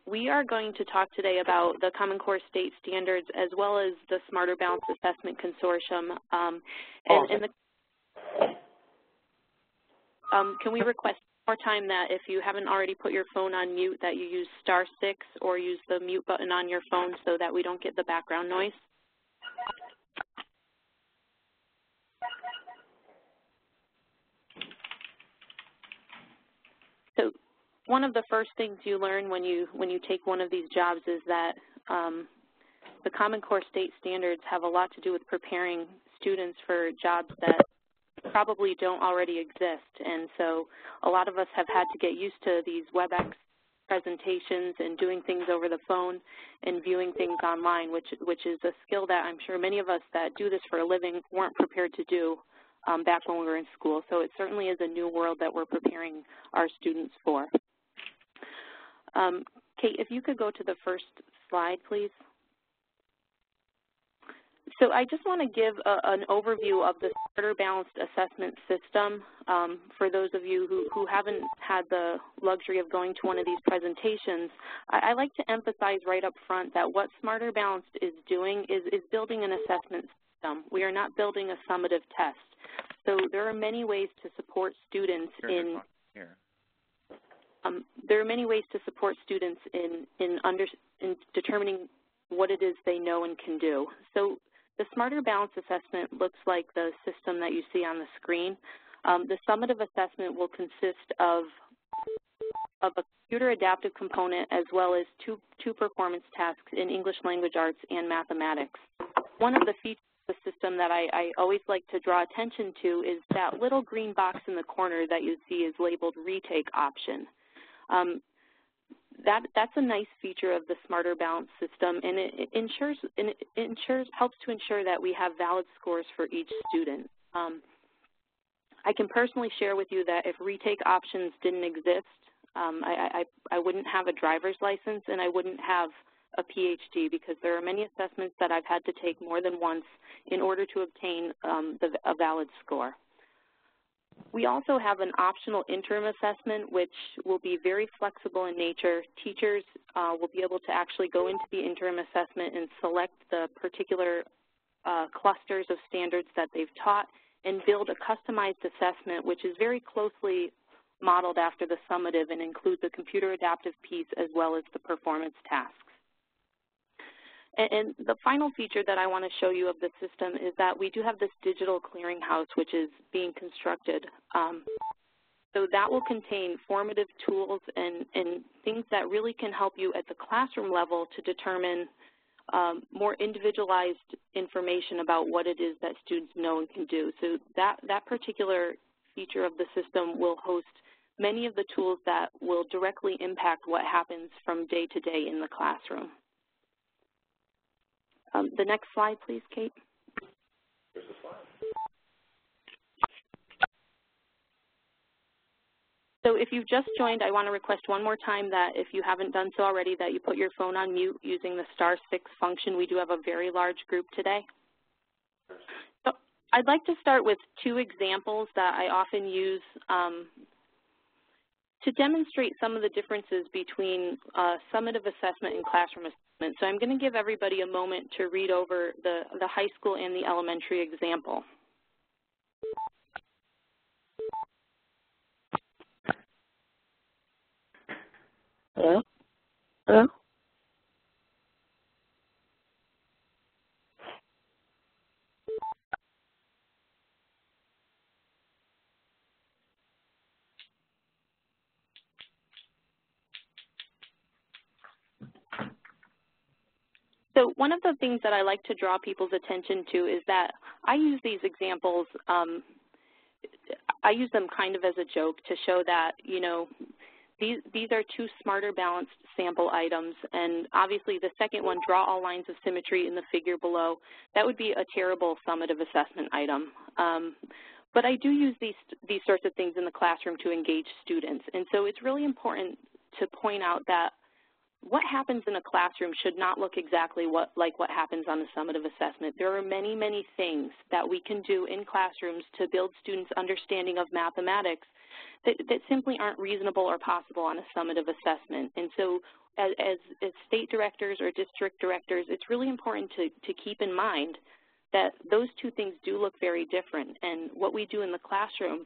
We are going to talk today about the Common Core State Standards as well as the Smarter Balanced Assessment Consortium. Can we request more time that if you haven't already put your phone on mute that you use *6 or use the mute button on your phone so that we don't get the background noise? So one of the first things you learn when you take one of these jobs is that the Common Core State Standards have a lot to do with preparing students for jobs that probably don't already exist. And so a lot of us have had to get used to these WebEx presentations and doing things over the phone and viewing things online, which is a skill that I'm sure many of us that do this for a living weren't prepared to do back when we were in school. So it certainly is a new world that we're preparing our students for. Kate, if you could go to the first slide, please. So I just want to give an overview of the Smarter Balanced Assessment System for those of you who haven't had the luxury of going to one of these presentations. I like to emphasize right up front that what Smarter Balanced is doing is building an assessment system. We are not building a summative test. So there are many ways to support students in determining what it is they know and can do. So the Smarter Balanced Assessment looks like the system that you see on the screen. The summative assessment will consist of a computer adaptive component as well as two performance tasks in English language arts and mathematics. One of the features of the system that I always like to draw attention to is that little green box in the corner that you see is labeled retake option. That's a nice feature of the Smarter Balanced system, and it helps to ensure that we have valid scores for each student. I can personally share with you that if retake options didn't exist, I wouldn't have a driver's license and I wouldn't have a PhD, because there are many assessments that I've had to take more than once in order to obtain a valid score. We also have an optional interim assessment, which will be very flexible in nature. Teachers will be able to actually go into the interim assessment and select the particular clusters of standards that they've taught and build a customized assessment, which is very closely modeled after the summative and includes a computer adaptive piece as well as the performance tasks. And the final feature that I want to show you of the system is that we do have this digital clearinghouse which is being constructed. So that will contain formative tools and things that really can help you at the classroom level to determine more individualized information about what it is that students know and can do. So that particular feature of the system will host many of the tools that will directly impact what happens from day to day in the classroom. The next slide, please, Kate. Here's the slide. So if you've just joined, I want to request one more time that if you haven't done so already, that you put your phone on mute using the *6 function. We do have a very large group today. So I'd like to start with two examples that I often use to demonstrate some of the differences between summative assessment and classroom assessment. So I'm going to give everybody a moment to read over the high school and the elementary example. Hello? Hello? So one of the things that I like to draw people's attention to is that I use these examples, I use them kind of as a joke to show that, you know, these are two Smarter Balanced sample items, and obviously the second one, draw all lines of symmetry in the figure below, that would be a terrible summative assessment item. But I do use these sorts of things in the classroom to engage students, and so it's really important to point out that what happens in a classroom should not look exactly like what happens on the summative assessment. There are many, many things that we can do in classrooms to build students' understanding of mathematics that simply aren't reasonable or possible on a summative assessment. And so as state directors or district directors, it's really important to keep in mind that those two things do look very different, and what we do in the classroom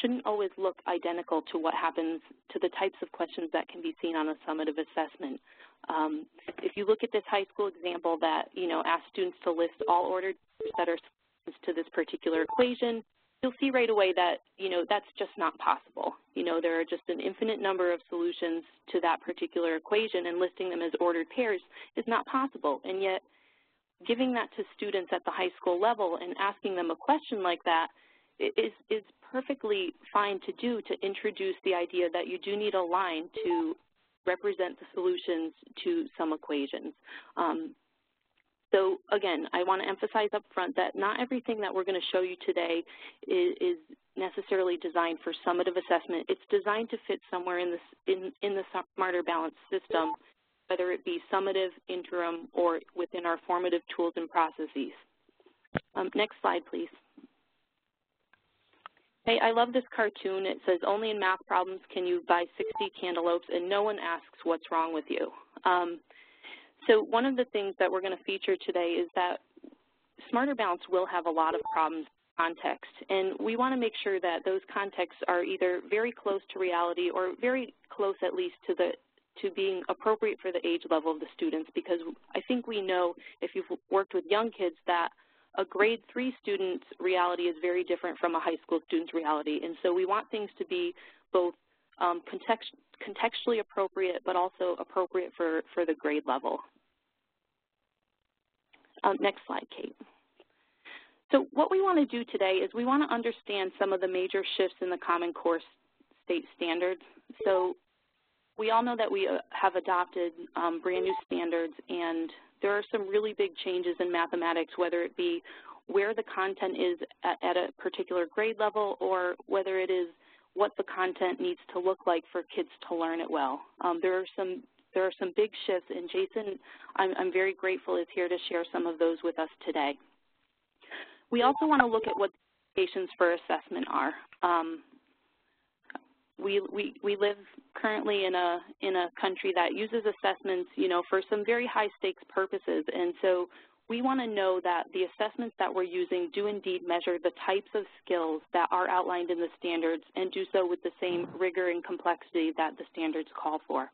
shouldn't always look identical to what happens to the types of questions that can be seen on a summative assessment. If you look at this high school example that, asks students to list all ordered that are solutions to this particular equation, you'll see right away that, that's just not possible. There are just an infinite number of solutions to that particular equation, and listing them as ordered pairs is not possible. And yet, giving that to students at the high school level and asking them a question like that is perfectly fine to do, to introduce the idea that you do need a line to represent the solutions to some equations. So again, I want to emphasize up front that not everything that we're going to show you today is necessarily designed for summative assessment. It's designed to fit somewhere in the Smarter Balance system, whether it be summative, interim, or within our formative tools and processes. Next slide, please. Hey, I love this cartoon. It says, only in math problems can you buy 60 cantaloupes, and no one asks what's wrong with you. So one of the things that we're going to feature today is that Smarter Balance will have a lot of problems in context, and we want to make sure that those contexts are either very close to reality or very close at least to being appropriate for the age level of the students, because I think we know, if you've worked with young kids, that a grade 3 student's reality is very different from a high school student's reality. And so we want things to be both contextually appropriate, but also appropriate for the grade level. Next slide, Kate. So what we want to do today is we want to understand some of the major shifts in the Common Core state standards. So we all know that we have adopted brand new standards, and there are some really big changes in mathematics, whether it be where the content is at a particular grade level, or whether it is what the content needs to look like for kids to learn it well. There are some big shifts, and Jason, I'm very grateful, is here to share some of those with us today. We also want to look at what the implications for assessment are. We live currently in a country that uses assessments, for some very high stakes purposes, and so we want to know that the assessments that we're using do indeed measure the types of skills that are outlined in the standards, and do so with the same rigor and complexity that the standards call for.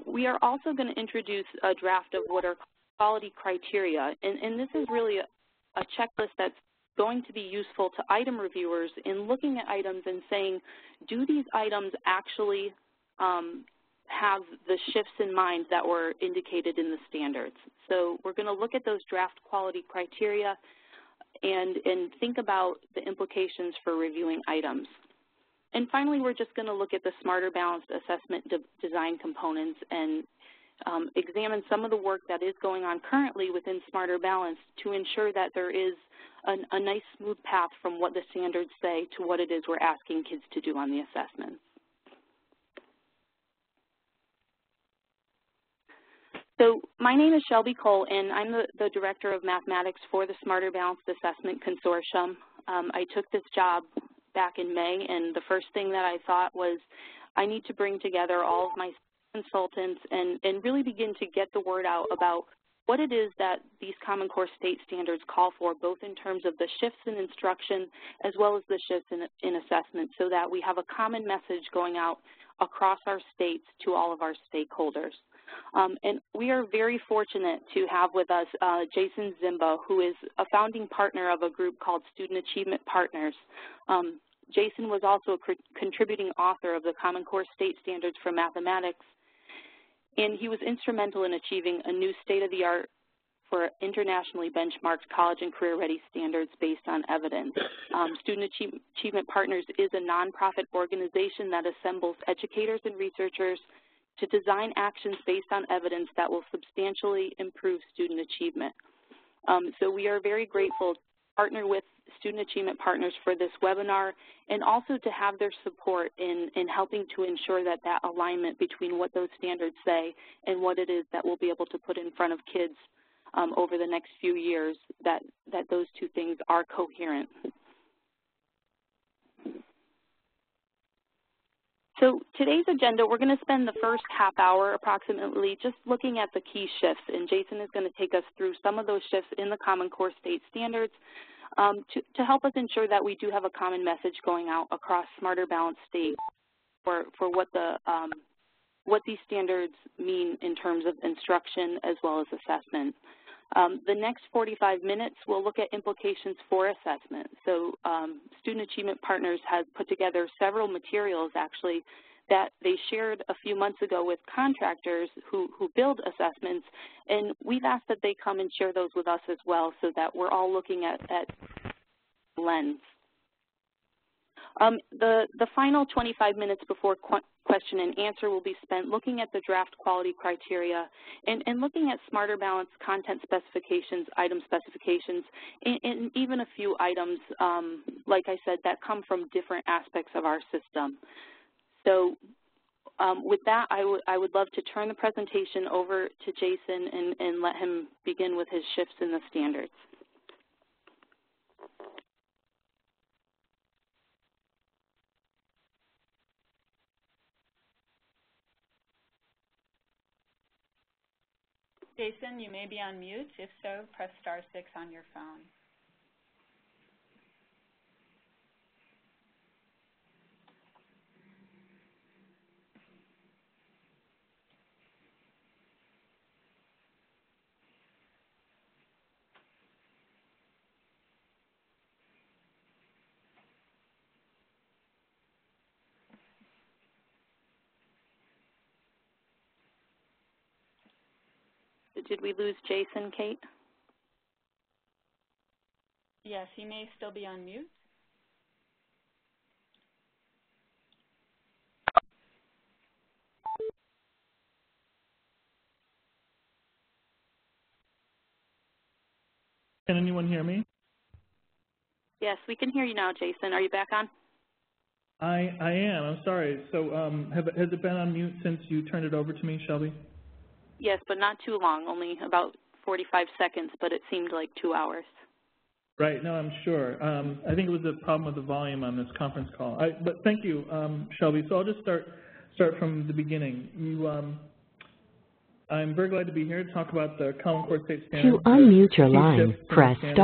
We are also going to introduce a draft of what are quality criteria, and this is really a checklist that's going to be useful to item reviewers in looking at items and saying, do these items actually have the shifts in mind that were indicated in the standards? So we're going to look at those draft quality criteria and think about the implications for reviewing items. And finally, we're just going to look at the Smarter Balanced Assessment design components and examine some of the work that is going on currently within Smarter Balance to ensure that there is a nice smooth path from what the standards say to what it is we're asking kids to do on the assessments. So my name is Shelbi Cole, and I'm the Director of Mathematics for the Smarter Balanced Assessment Consortium. I took this job back in May, and the first thing that I thought was I need to bring together all of my consultants and really begin to get the word out about what it is that these Common Core state standards call for, both in terms of the shifts in instruction as well as the shifts in assessment, so that we have a common message going out across our states to all of our stakeholders. And we are very fortunate to have with us Jason Zimba, who is a founding partner of a group called Student Achievement Partners. Jason was also a contributing author of the Common Core State Standards for Mathematics, and he was instrumental in achieving a new state-of-the-art for internationally benchmarked college and career-ready standards based on evidence. Student Achievement Partners is a nonprofit organization that assembles educators and researchers to design actions based on evidence that will substantially improve student achievement. So we are very grateful partner with student achievement partners for this webinar, and also to have their support in helping to ensure that that alignment between what those standards say and what it is that we'll be able to put in front of kids over the next few years, that those two things are coherent. So today's agenda, we're going to spend the first half hour approximately just looking at the key shifts, and Jason is going to take us through some of those shifts in the Common Core state standards to help us ensure that we do have a common message going out across smarter balanced states for what these standards mean in terms of instruction as well as assessment. The next 45 minutes, we'll look at implications for assessment. So Student Achievement Partners has put together several materials, actually, that they shared a few months ago with contractors who build assessments, and we've asked that they come and share those with us as well so that we're all looking at lens. The final 25 minutes before question and answer will be spent looking at the draft quality criteria and looking at smarter balance content specifications, item specifications, and even a few items, like I said, that come from different aspects of our system. So with that, I would love to turn the presentation over to Jason and let him begin with his shifts in the standards. Jason, you may be on mute. If so, press *6 on your phone. Did we lose Jason, Kate? Yes, he may still be on mute. Can anyone hear me? Yes, we can hear you now, Jason. Are you back on? I am. I'm sorry. So has it been on mute since you turned it over to me, Shelbi? Yes, but not too long, only about 45 seconds, but it seemed like 2 hours. Right. No, I'm sure. I think it was a problem with the volume on this conference call. But thank you, Shelbi. So I'll just start from the beginning. I'm very glad to be here to talk about the Common Core State Standards. To unmute your line, press *6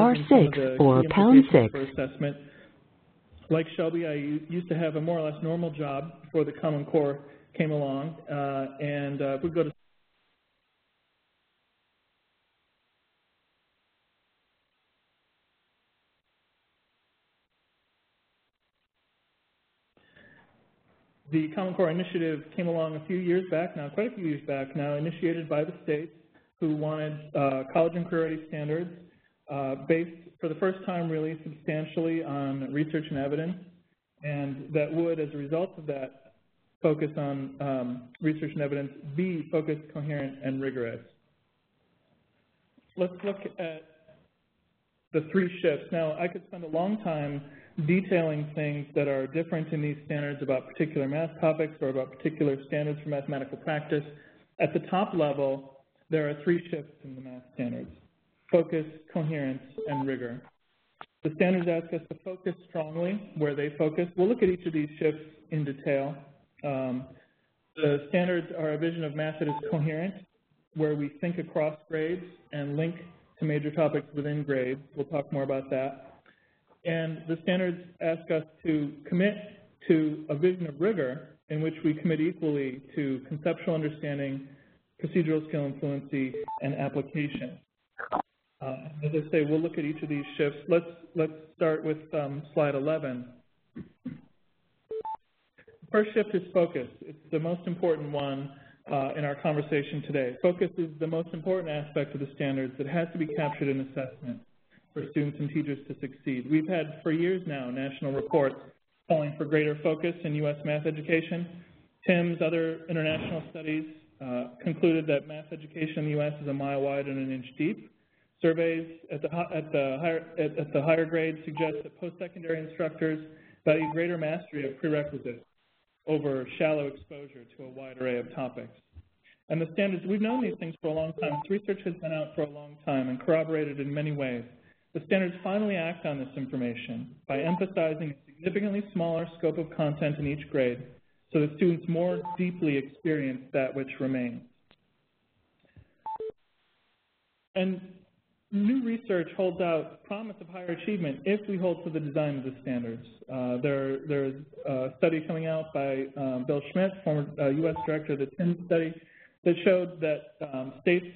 or #6. For assessment. Like Shelbi, I used to have a more or less normal job before the Common Core came along, and if we go to the Common Core initiative came along a few years back now, quite a few years back now, initiated by the states who wanted college and career-ready standards based for the first time really substantially on research and evidence, and that would, as a result of that focus on research and evidence, be focused, coherent, and rigorous. Let's look at the three shifts. Now, I could spend a long time detailing things that are different in these standards about particular math topics or about particular standards for mathematical practice. At the top level, there are three shifts in the math standards: focus, coherence, and rigor. The standards ask us to focus strongly where they focus. We'll look at each of these shifts in detail. The standards are a vision of math that is coherent, where we think across grades and link to major topics within grades. We'll talk more about that. And the standards ask us to commit to a vision of rigor in which we commit equally to conceptual understanding, procedural skill and fluency, and application. As I say, we'll look at each of these shifts. Let's start with slide 11. The first shift is focus. It's the most important one in our conversation today. Focus is the most important aspect of the standards that has to be captured in assessment for students and teachers to succeed. We've had for years now national reports calling for greater focus in U.S. math education. TIMSS, other international studies concluded that math education in the U.S. is a mile wide and an inch deep. Surveys at the higher grades suggest that post-secondary instructors value greater mastery of prerequisites over shallow exposure to a wide array of topics. And the standards, we've known these things for a long time. This research has been out for a long time and corroborated in many ways. The standards finally act on this information by emphasizing a significantly smaller scope of content in each grade so that students more deeply experience that which remains. And new research holds out promise of higher achievement if we hold to the design of the standards. There's a study coming out by Bill Schmidt, former U.S. director of the TIMS study, that showed that states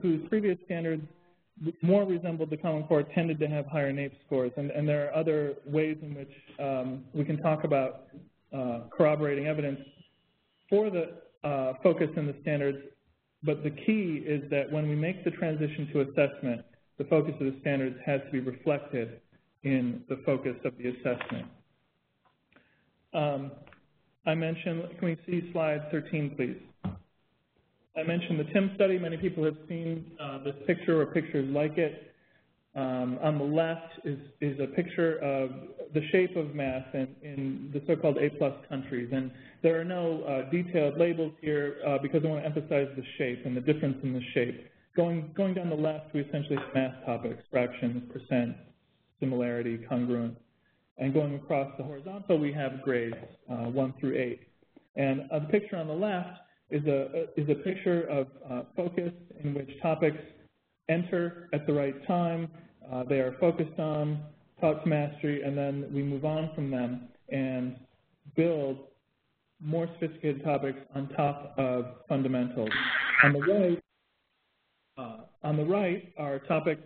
whose previous standards more resembled the Common Core tended to have higher NAEP scores. And there are other ways in which we can talk about corroborating evidence for the focus in the standards. But the key is that when we make the transition to assessment, the focus of the standards has to be reflected in the focus of the assessment. I mentioned, can we see slide 13, please? I mentioned the TIMS study. Many people have seen this picture or pictures like it. On the left is a picture of the shape of math in the so-called A+ countries. And there are no detailed labels here because I want to emphasize the shape and the difference in the shape. Going down the left, we essentially have math topics, fractions, percent, similarity, congruent. And going across the horizontal, we have grades, 1 through 8. And the picture on the left is a picture of focus in which topics enter at the right time, they are focused on, taught to mastery, and then we move on from them and build more sophisticated topics on top of fundamentals. On the right are topics,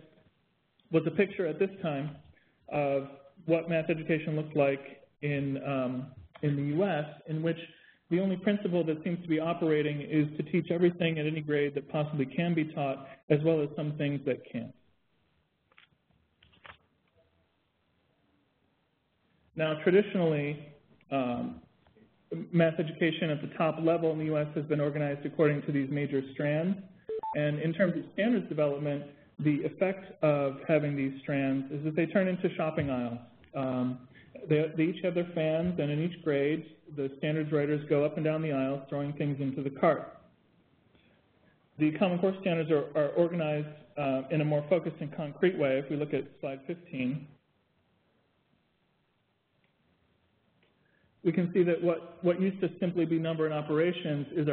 was a picture at this time of what math education looked like in the U.S., in which the only principle that seems to be operating is to teach everything at any grade that possibly can be taught, as well as some things that can't. Now, traditionally, math education at the top level in the U.S. has been organized according to these major strands. And in terms of standards development, the effect of having these strands is that they turn into shopping aisles. They each have their fans, and in each grade, the standards writers go up and down the aisles, throwing things into the cart. The Common Core standards are organized in a more focused and concrete way. If we look at slide 15, we can see that what used to simply be number and operations is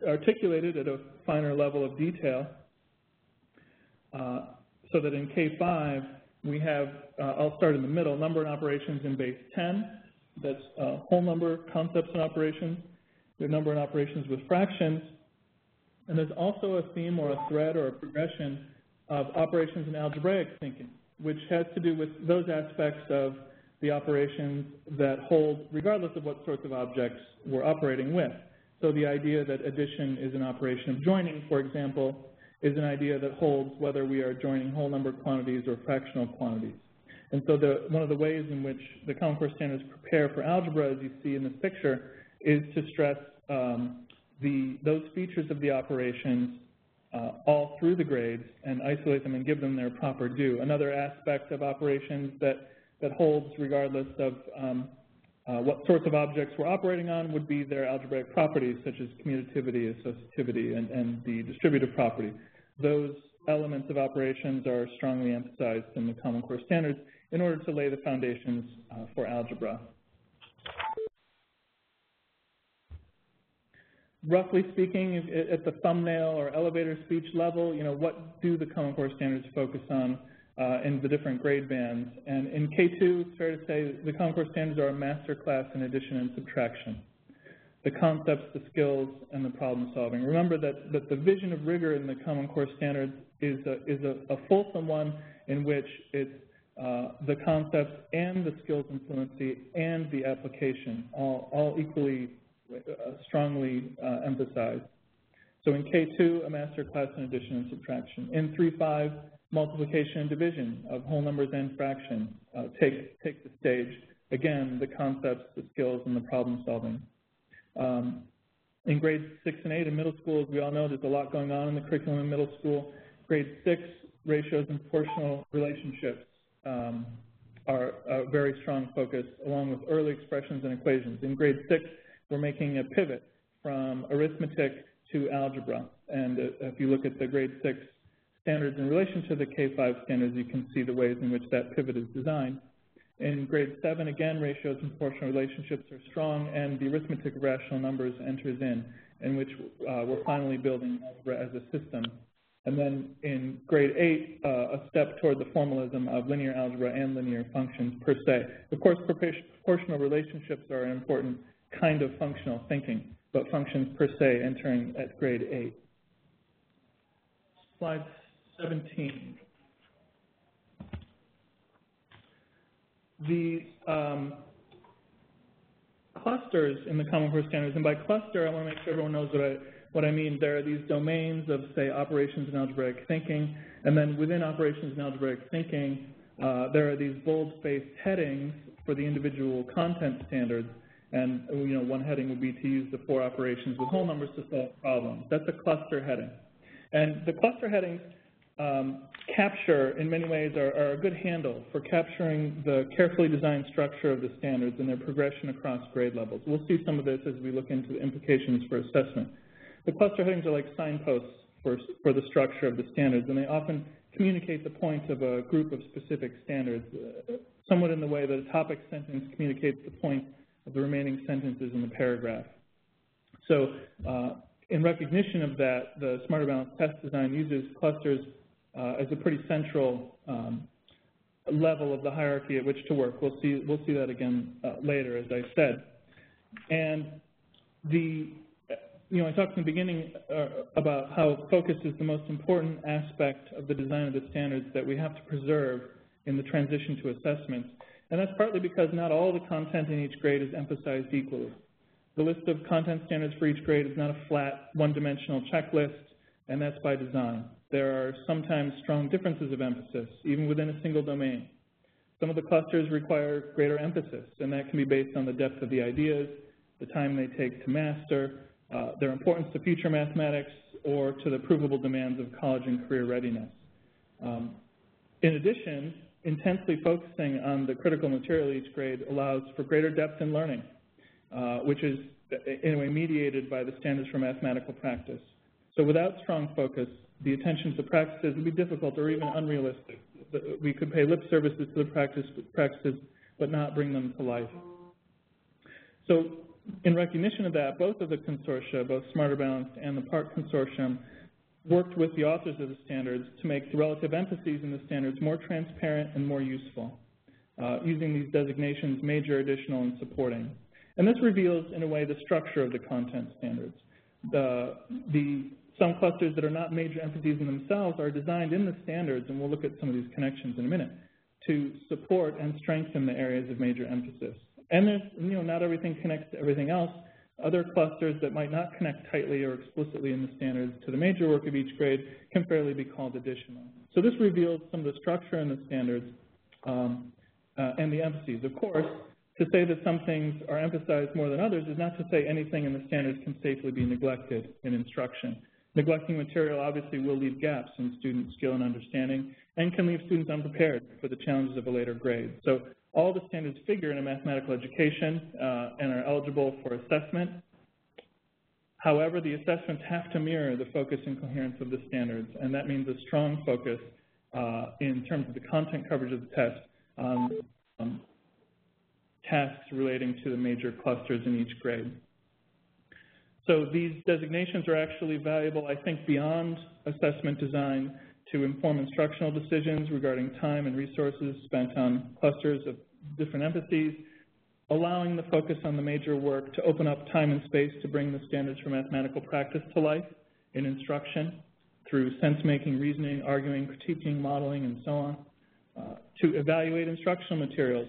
articulated at a finer level of detail, so that in K5, we have, I'll start in the middle, number and operations in base 10. That's whole number, concepts and operations. We have number and operations with fractions. And there's also a theme or a thread or a progression of operations and algebraic thinking, which has to do with those aspects of the operations that hold regardless of what sorts of objects we're operating with. So the idea that addition is an operation of joining, for example, is an idea that holds whether we are joining whole number quantities or fractional quantities. And so one of the ways in which the Common Core standards prepare for algebra, as you see in this picture, is to stress those features of the operations all through the grades and isolate them and give them their proper due. Another aspect of operations that holds regardless of what sorts of objects we're operating on would be their algebraic properties, such as commutativity, associativity, and the distributive property. Those elements of operations are strongly emphasized in the Common Core standards in order to lay the foundations for algebra. Roughly speaking, at the thumbnail or elevator speech level, what do the Common Core standards focus on in the different grade bands? And in K2, it's fair to say the Common Core standards are a master class in addition and subtraction. The concepts, the skills, and the problem solving. Remember that the vision of rigor in the Common Core standards is a fulsome one in which it's the concepts and the skills and fluency and the application all equally strongly emphasized. So in K2, a master class in addition and subtraction. In 3.5, multiplication and division of whole numbers and fractions take the stage. Again, the concepts, the skills, and the problem solving. In grades 6 and 8 in middle school, as we all know, there's a lot going on in the curriculum in middle school. Grade 6 ratios and proportional relationships are a very strong focus, along with early expressions and equations. In grade 6, we're making a pivot from arithmetic to algebra. And if you look at the grade 6 standards in relation to the K-5 standards, you can see the ways in which that pivot is designed. In grade 7, again, ratios and proportional relationships are strong, and the arithmetic of rational numbers enters in which we're finally building algebra as a system. And then in grade 8, a step toward the formalism of linear algebra and linear functions per se. Of course, proportional relationships are an important kind of functional thinking, but functions per se entering at grade 8. Slide 17. The clusters in the Common Core standards, and by cluster, I want to make sure everyone knows what I mean. There are these domains of, say, operations in algebraic thinking, and then within operations in algebraic thinking, there are these bold-faced headings for the individual content standards, and one heading would be to use the 4 operations with whole numbers to solve problems. That's a cluster heading. And the cluster headings capture, in many ways, are a good handle for capturing the carefully designed structure of the standards and their progression across grade levels. We'll see some of this as we look into the implications for assessment. The cluster headings are like signposts for the structure of the standards, and they often communicate the point of a group of specific standards, somewhat in the way that a topic sentence communicates the point of the remaining sentences in the paragraph. So in recognition of that, the Smarter Balanced test design uses clusters as a pretty central level of the hierarchy at which to work. We'll see that again later, as I said. And I talked in the beginning about how focus is the most important aspect of the design of the standards that we have to preserve in the transition to assessment. And that's partly because not all the content in each grade is emphasized equally. The list of content standards for each grade is not a flat, one-dimensional checklist, and that's by design. There are sometimes strong differences of emphasis, even within a single domain. Some of the clusters require greater emphasis, and that can be based on the depth of the ideas, the time they take to master, their importance to future mathematics, or to the provable demands of college and career readiness. In addition, intensely focusing on the critical material each grade allows for greater depth in learning, which is in a way mediated by the standards for mathematical practice. So without strong focus, the attention to practices would be difficult or even unrealistic. We could pay lip services to the practices, but not bring them to life. So in recognition of that, both of the consortia, both Smarter Balanced and the PARC Consortium, worked with the authors of the standards to make the relative emphases in the standards more transparent and more useful, using these designations major, additional, and supporting. And this reveals, in a way, the structure of the content standards. Some clusters that are not major emphases in themselves are designed in the standards, and we'll look at some of these connections in a minute, to support and strengthen the areas of major emphasis. And there's, not everything connects to everything else. Other clusters that might not connect tightly or explicitly in the standards to the major work of each grade can fairly be called additional. So this reveals some of the structure in the standards and the emphases. Of course, to say that some things are emphasized more than others is not to say anything in the standards can safely be neglected in instruction. Neglecting material obviously will leave gaps in student skill and understanding and can leave students unprepared for the challenges of a later grade. So all the standards figure in a mathematical education and are eligible for assessment. However, the assessments have to mirror the focus and coherence of the standards, and that means a strong focus in terms of the content coverage of the test on tasks relating to the major clusters in each grade. So these designations are actually valuable, I think, beyond assessment design to inform instructional decisions regarding time and resources spent on clusters of different emphases, allowing the focus on the major work to open up time and space to bring the standards for mathematical practice to life in instruction through sense-making, reasoning, arguing, critiquing, modeling, and so on, to evaluate instructional materials.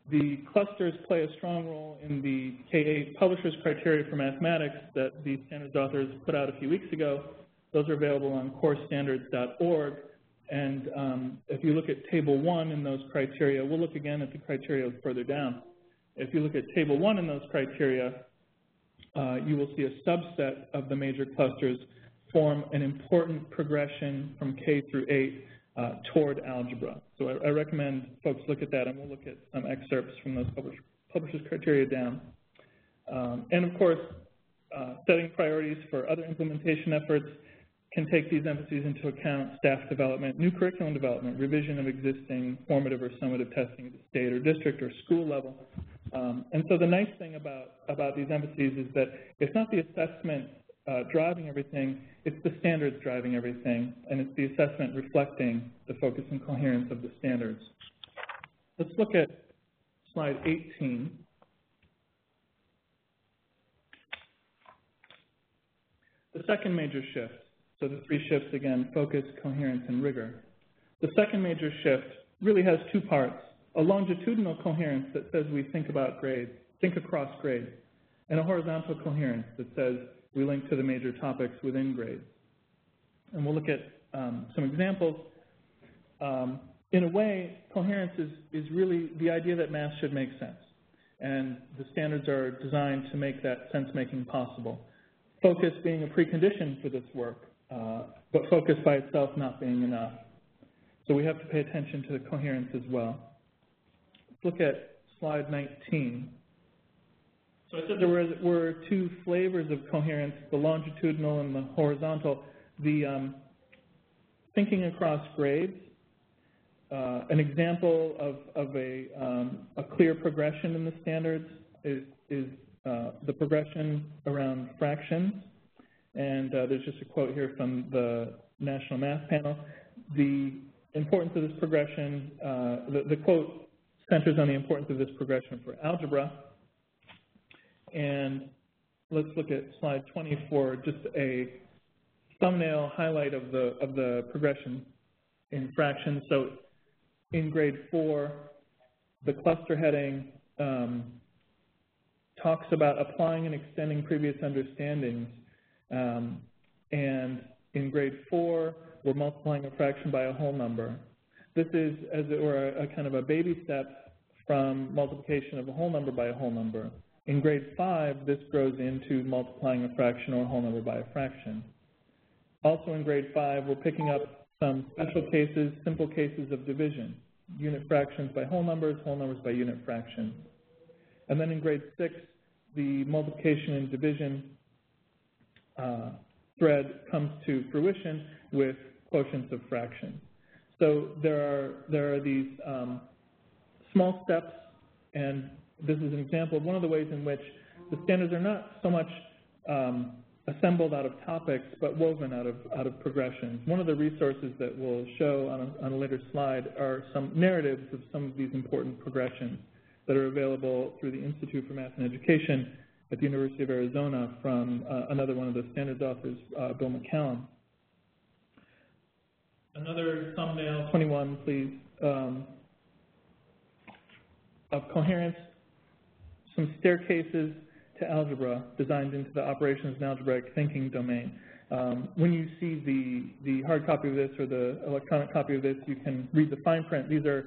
The clusters play a strong role in the K-8 publishers criteria for mathematics that the standards authors put out a few weeks ago. Those are available on corestandards.org. And if you look at Table 1 in those criteria, we'll look again at the criteria further down. If you look at Table 1 in those criteria, you will see a subset of the major clusters form an important progression from K through 8 toward algebra. So I recommend folks look at that, and we'll look at some excerpts from those publishers' criteria down. And of course, setting priorities for other implementation efforts can take these emphases into account: staff development, new curriculum development, revision of existing formative or summative testing at the state or district or school level. And so the nice thing about these emphases is that it's not the assessment driving everything, it's the standards driving everything, and it's the assessment reflecting the focus and coherence of the standards. Let's look at slide 18. The second major shift, so the three shifts again, focus, coherence, and rigor. The second major shift really has two parts: a longitudinal coherence that says we think about grades, think across grades, and a horizontal coherence that says we link to the major topics within grades. And we'll look at some examples. In a way, coherence is really the idea that math should make sense, and the standards are designed to make that sense-making possible. Focus being a precondition for this work, but focus by itself not being enough. So we have to pay attention to the coherence as well. Let's look at slide 19. So I said there were two flavors of coherence, the longitudinal and the horizontal. The thinking across grades, an example of a clear progression in the standards is the progression around fractions. And there's just a quote here from the National Math Panel. The importance of this progression, the quote centers on the importance of this progression for algebra. And let's look at slide 20 for just a thumbnail highlight of the progression in fractions. So in grade 4, the cluster heading talks about applying and extending previous understandings. And in grade 4, we're multiplying a fraction by a whole number. This is, as it were, a kind of a baby step from multiplication of a whole number by a whole number. In grade 5, this grows into multiplying a fraction or a whole number by a fraction. Also in grade 5, we're picking up some special cases, simple cases of division, unit fractions by whole numbers by unit fractions. And then in grade 6, the multiplication and division thread comes to fruition with quotients of fractions. So there are these small steps, and this is an example of one of the ways in which the standards are not so much assembled out of topics, but woven out of progressions. One of the resources that we'll show on a later slide are some narratives of some of these important progressions that are available through the Institute for Math and Education at the University of Arizona from another one of the standards authors, Bill McCallum. Another thumbnail, 21, please, of coherence. Some staircases to algebra designed into the operations and algebraic thinking domain. When you see the hard copy of this or the electronic copy of this, you can read the fine print. These are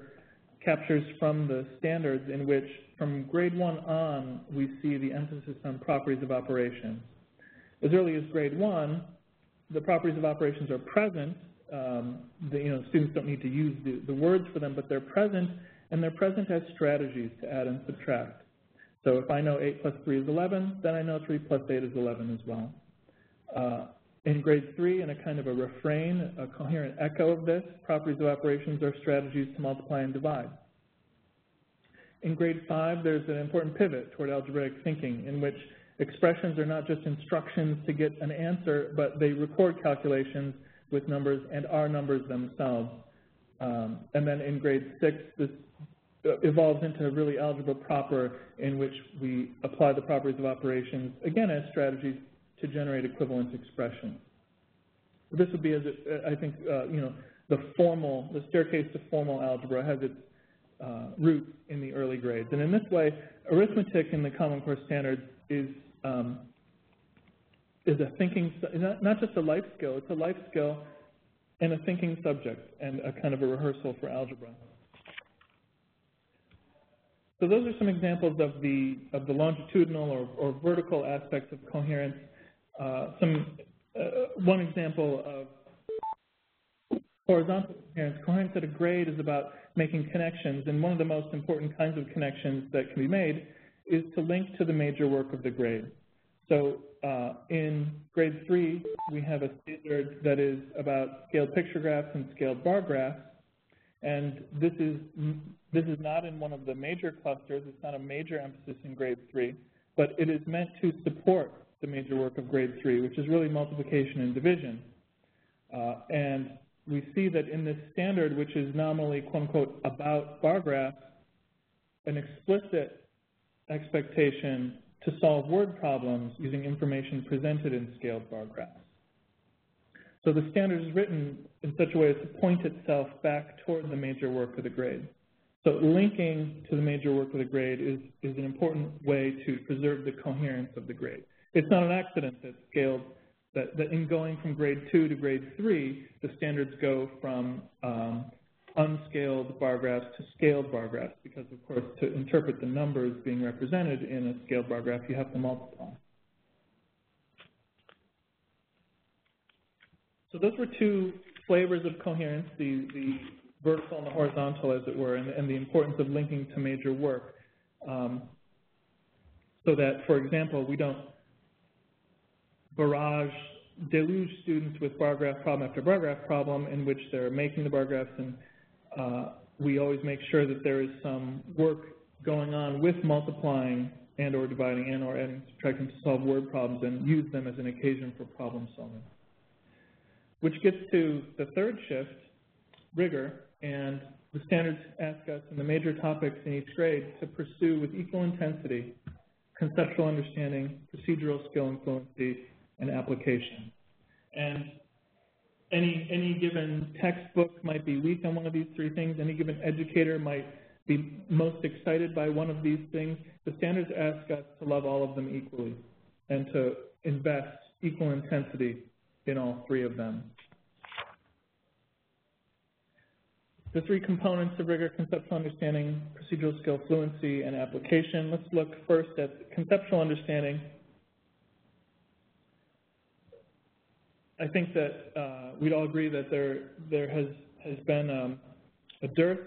captures from the standards in which, from grade 1 on, we see the emphasis on properties of operations. As early as grade 1, the properties of operations are present. Students don't need to use the words for them, but they're present, and they're present as strategies to add and subtract. So if I know 8 plus 3 is 11, then I know 3 plus 8 is 11 as well. In grade 3, in a kind of a refrain, a coherent echo of this, properties of operations are strategies to multiply and divide. In grade 5, there's an important pivot toward algebraic thinking in which expressions are not just instructions to get an answer, but they record calculations with numbers and are numbers themselves. And then in grade 6, this evolves into really algebra proper, in which we apply the properties of operations, again, as strategies to generate equivalent expressions. This would be, I think, the staircase to formal algebra has its roots in the early grades. And in this way, arithmetic in the Common Core Standards is a thinking, not just a life skill, it's a life skill and a thinking subject and a kind of a rehearsal for algebra. So those are some examples of the longitudinal or vertical aspects of coherence. one example of horizontal coherence. Coherence at a grade is about making connections, and one of the most important kinds of connections that can be made is to link to the major work of the grade. So in grade 3, we have a standard that is about scaled picture graphs and scaled bar graphs, and this is not in one of the major clusters. It's not a major emphasis in grade 3, but it is meant to support the major work of grade 3, which is really multiplication and division. And we see that in this standard, which is nominally, quote unquote, about bar graphs, an explicit expectation to solve word problems using information presented in scaled bar graphs. So the standard is written in such a way as to point itself back toward the major work of the grade. So linking to the major work of the grade is an important way to preserve the coherence of the grade. It's not an accident that scaled, that in going from grade 2 to grade 3, the standards go from unscaled bar graphs to scaled bar graphs, because of course to interpret the numbers being represented in a scaled bar graph, you have to multiply. So those were two flavors of coherence, the vertical and the horizontal, as it were, and the importance of linking to major work. So that, for example, we don't deluge students with bar graph problem after bar graph problem in which they're making the bar graphs, and we always make sure that there is some work going on with multiplying and or dividing and or adding, subtracting to solve word problems, and use them as an occasion for problem solving. Which gets to the third shift, rigor, and the standards ask us in the major topics in each grade to pursue with equal intensity conceptual understanding, procedural skill and fluency, and application. And any given textbook might be weak on one of these three things. Any given educator might be most excited by one of these things. The standards ask us to love all of them equally and to invest equal intensity in all three of them. The three components of rigor: conceptual understanding, procedural skill, fluency, and application. Let's look first at conceptual understanding. I think that we'd all agree that there has been a dearth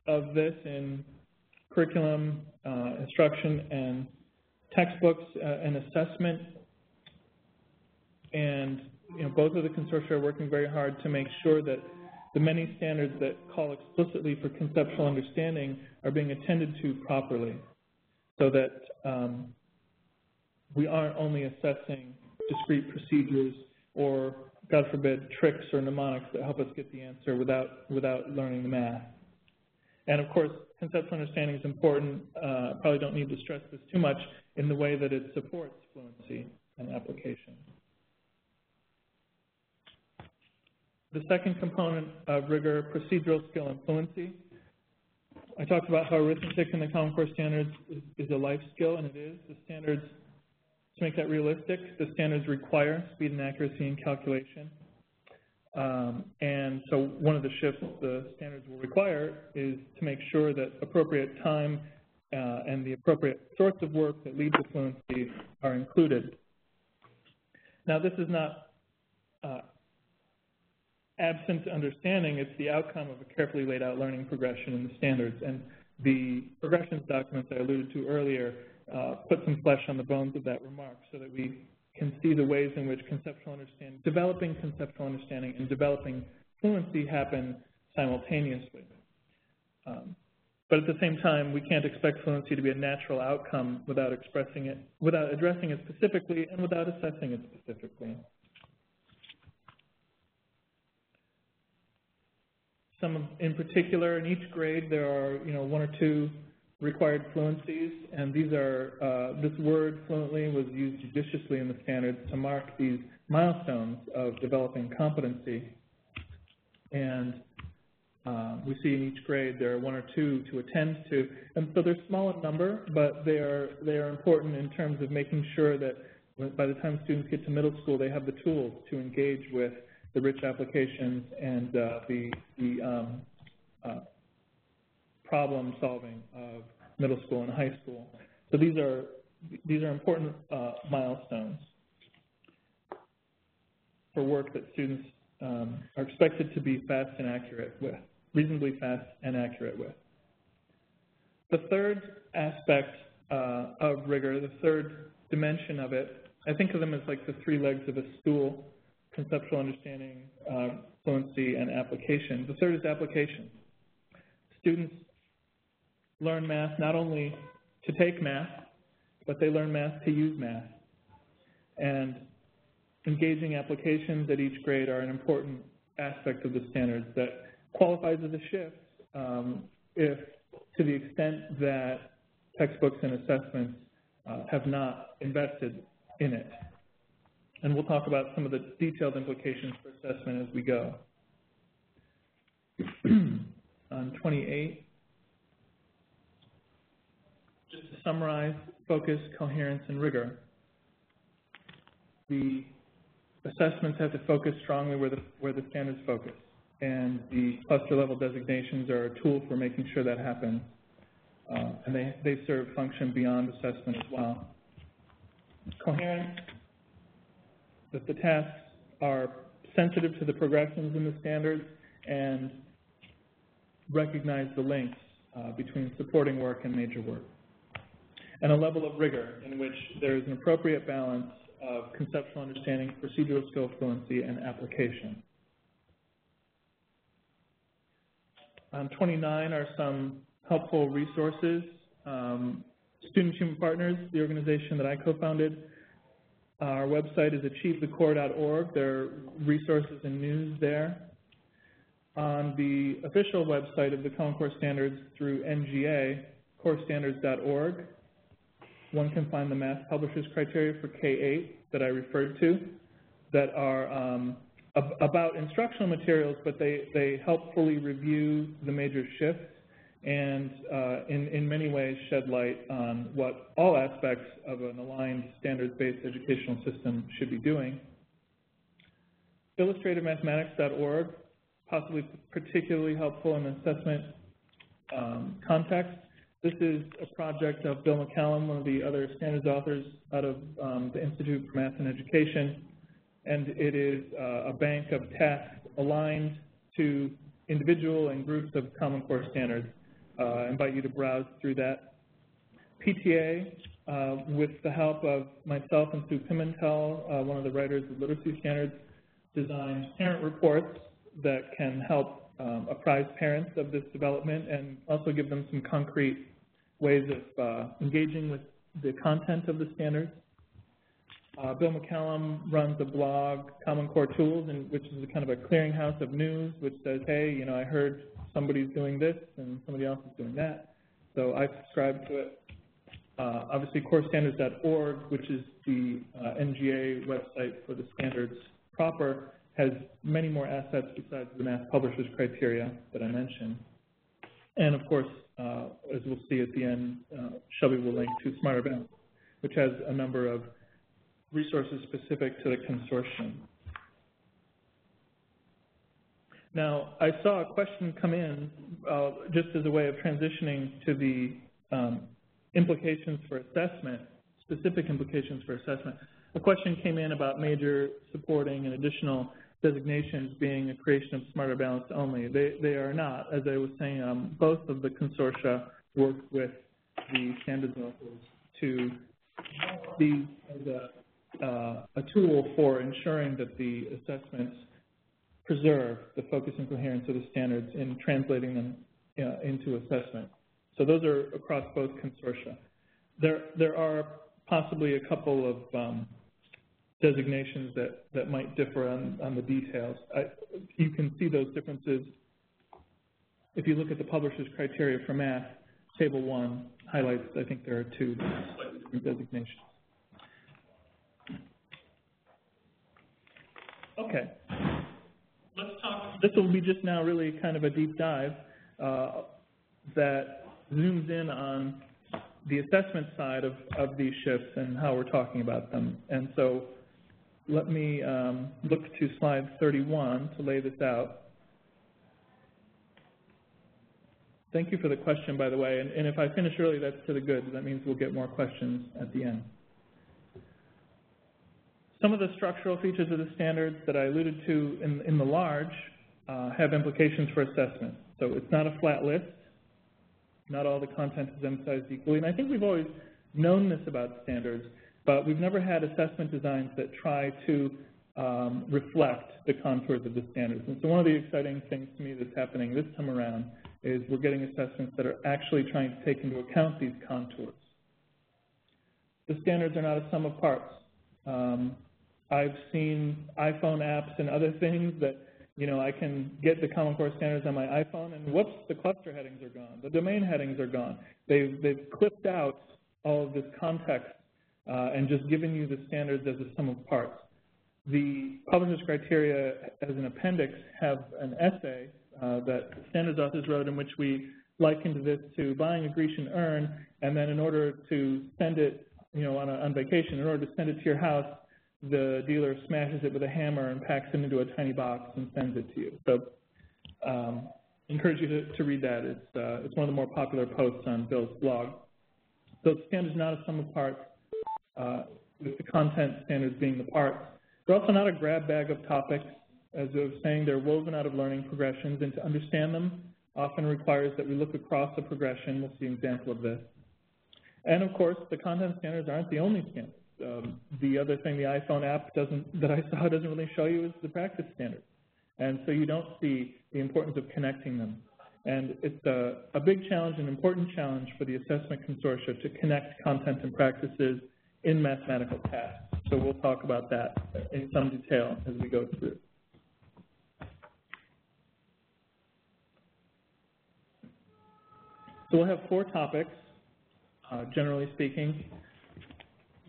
of this in curriculum, instruction, and textbooks and assessment. And both of the consortia are working very hard to make sure that the many standards that call explicitly for conceptual understanding are being attended to properly, so that we aren't only assessing discrete procedures or, God forbid, tricks or mnemonics that help us get the answer without learning the math. And of course, conceptual understanding is important. Probably don't need to stress this too much in the way that it supports fluency and application. The second component of rigor, procedural skill and fluency. I talked about how arithmetic in the Common Core standards is a life skill, and it is. The standards, to make that realistic, the standards require speed and accuracy in calculation. And so one of the shifts the standards will require is to make sure that appropriate time and the appropriate sorts of work that lead to fluency are included. Now, this is not absent understanding. It's the outcome of a carefully laid out learning progression in the standards. And the progressions documents I alluded to earlier put some flesh on the bones of that remark so that we can see the ways in which conceptual understanding, developing conceptual understanding and developing fluency happen simultaneously. But at the same time, we can't expect fluency to be a natural outcome without expressing it, without addressing it specifically, and without assessing it specifically. In particular, in each grade, there are one or two required fluencies, and these are this word fluently was used judiciously in the standards to mark these milestones of developing competency. And we see in each grade there are one or two to attend to, and so they're small in number, but they are important in terms of making sure that by the time students get to middle school, they have the tools to engage with the rich applications and the problem solving of middle school and high school. So these are important milestones. for work that students are expected to be fast and accurate with, reasonably fast and accurate with. The third aspect of rigor, the third dimension of it, I think of them as like the three legs of a stool: conceptual understanding, fluency, and application. The third is application. Students learn math not only to take math, but they learn math to use math. And engaging applications at each grade are an important aspect of the standards that qualifies as a shift if, to the extent that textbooks and assessments have not invested in it. And we'll talk about some of the detailed implications for assessment as we go. On 28, just to summarize, focus, coherence, and rigor. The assessments have to focus strongly where the standards focus, and the cluster level designations are a tool for making sure that happens, and they serve function beyond assessment as well. Coherence, that the tasks are sensitive to the progressions in the standards and recognize the links between supporting work and major work. And a level of rigor in which there is an appropriate balance of conceptual understanding, procedural skill, fluency, and application. On 29 are some helpful resources. Student Human Partners, the organization that I co-founded. Our website is achievethecore.org. There are resources and news there. On the official website of the Common Core Standards through NGA, corestandards.org, one can find the math publishers criteria for K-8 that I referred to that are about instructional materials, but they helpfully review the major shifts and in many ways shed light on what all aspects of an aligned standards-based educational system should be doing. IllustrativeMathematics.org, possibly particularly helpful in assessment context. This is a project of Bill McCallum, one of the other standards authors out of the Institute for Math and Education, and it is a bank of tasks aligned to individual and groups of Common Core standards. I invite you to browse through that. PTA, with the help of myself and Sue Pimentel, one of the writers of literacy standards, designed parent reports that can help apprise parents of this development and also give them some concrete ways of engaging with the content of the standards. Bill McCallum runs a blog, Common Core Tools, which is a kind of a clearinghouse of news, which says, hey, you know, I heard somebody's doing this and somebody else is doing that. So I subscribe to it. Obviously, corestandards.org, which is the NGA website for the standards proper, has many more assets besides the math publishers criteria that I mentioned. And of course, as we'll see at the end, Shelbi will link to Smarter Balance, which has a number of resources specific to the consortium. Now, I saw a question come in just as a way of transitioning to the implications for assessment, specific implications for assessment. A question came in about major supporting and additional designations being a creation of Smarter Balance only. They are not. As I was saying, both of the consortia work with the standards authors to be as a tool for ensuring that the assessments preserve the focus and coherence of the standards in translating them into assessment. So those are across both consortia. There are possibly a couple of designations that might differ on the details. You can see those differences if you look at the publisher's criteria for math. Table 1 highlights, I think there are two slightly different designations. Okay. Let's talk, this will be just now really kind of a deep dive that zooms in on the assessment side of these shifts and how we're talking about them. And so let me look to slide 31 to lay this out. Thank you for the question, by the way. And if I finish early, that's to the good. That means we'll get more questions at the end. some of the structural features of the standards that I alluded to in the large have implications for assessment. So it's not a flat list. Not all the content is emphasized equally. And I think we've always known this about standards, but we've never had assessment designs that try to reflect the contours of the standards. And so one of the exciting things to me that's happening this time around is we're getting assessments that are actually trying to take into account these contours. The standards are not a sum of parts. I've seen iPhone apps and other things that, you know, I can get the Common Core standards on my iPhone and whoops, the cluster headings are gone. The domain headings are gone. They've clipped out all of this context and just given you the standards as a sum of parts. The publisher's criteria as an appendix have an essay that standards authors wrote in which we likened this to buying a Grecian urn, and then in order to send it, you know, on vacation, in order to send it to your house, the dealer smashes it with a hammer and packs it into a tiny box and sends it to you. So I encourage you to read that. It's one of the more popular posts on Bill's blog. So standards not a sum of parts, with the content standards being the parts. They're also not a grab bag of topics. As I was saying, they're woven out of learning progressions, and to understand them often requires that we look across the progression. We'll see an example of this. And of course, the content standards aren't the only standards. The other thing the iPhone app that I saw doesn't really show you is the practice standards. And so you don't see the importance of connecting them. And it's a big challenge, an important challenge for the assessment consortia to connect content and practices in mathematical tasks. So we'll talk about that in some detail as we go through. So we'll have 4 topics, generally speaking.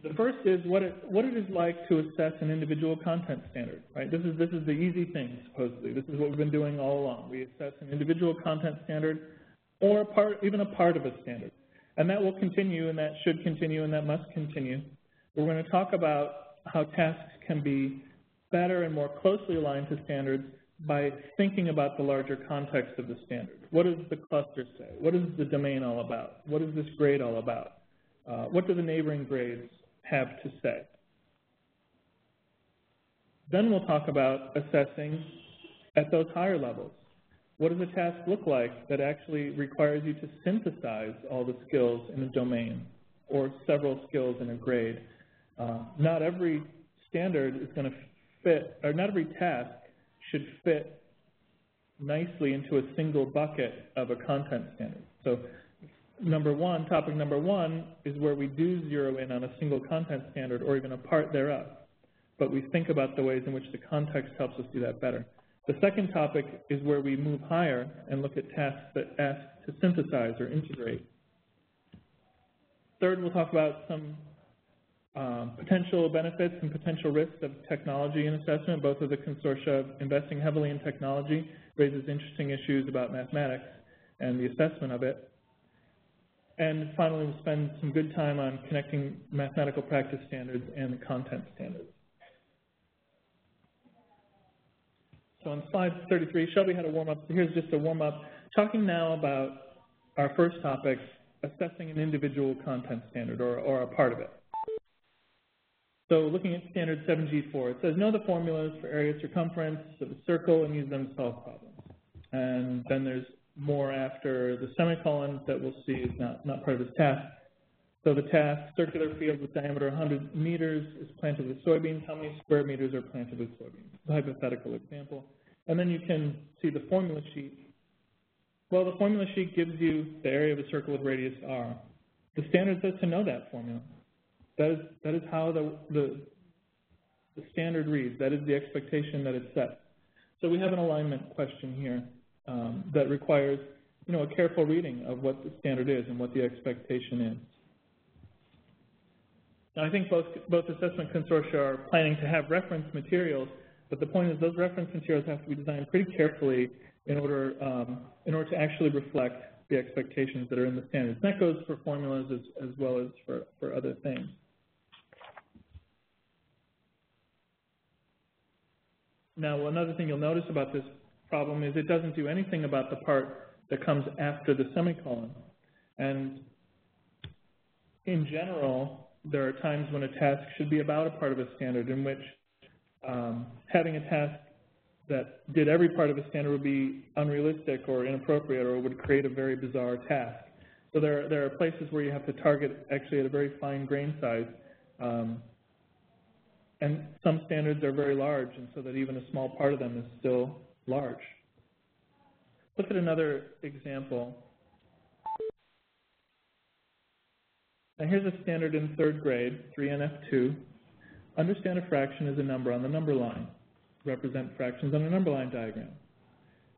The first is what it is like to assess an individual content standard, right? This is the easy thing, supposedly. This is what we've been doing all along. We assess an individual content standard or even a part of a standard. And that will continue, and that should continue, and that must continue. We're going to talk about how tasks can be better and more closely aligned to standards by thinking about the larger context of the standard. What does the cluster say? What is the domain all about? What is this grade all about? What do the neighboring grades have to say? Then we'll talk about assessing at those higher levels. What does a task look like that actually requires you to synthesize all the skills in a domain or several skills in a grade? Not every standard is going to fit, or not every task should fit nicely into a single bucket of a content standard. So topic number one is where we do zero in on a single content standard or even a part thereof, but we think about the ways in which the context helps us do that better. The second topic is where we move higher and look at tasks that ask to synthesize or integrate. Third, we'll talk about some potential benefits and potential risks of technology in assessment. Both of the consortia investing heavily in technology raises interesting issues about mathematics and the assessment of it. And finally, we'll spend some good time on connecting mathematical practice standards and the content standards. So on slide 33, Shelbi had a warm-up. So here's just a warm-up, talking now about our first topic, assessing an individual content standard or a part of it. So looking at standard 7G4, it says know the formulas for area, circumference of a circle and use them to solve problems. And then there's more after the semicolon that we'll see is not part of this task. So the task, circular field with diameter 100 meters is planted with soybeans. How many square meters are planted with soybeans? A hypothetical example. And then you can see the formula sheet. Well, the formula sheet gives you the area of a circle with radius r. The standard says to know that formula. That is how the standard reads. That is the expectation that it's set. So we have an alignment question here that requires, a careful reading of what the standard is and what the expectation is. Now, I think both assessment consortia are planning to have reference materials, but the point is those reference materials have to be designed pretty carefully in order to actually reflect the expectations that are in the standards. And that goes for formulas as well as for other things. Now, another thing you'll notice about this problem is it doesn't do anything about the part that comes after the semicolon. And in general, there are times when a task should be about a part of a standard, in which having a task that did every part of a standard would be unrealistic or inappropriate, or would create a very bizarre task. So there are places where you have to target actually at a very fine grain size, and some standards are very large, and so that even a small part of them is still large. Look at another example. Now here's a standard in 3rd grade, 3NF2. Understand a fraction is a number on the number line. Represent fractions on a number line diagram.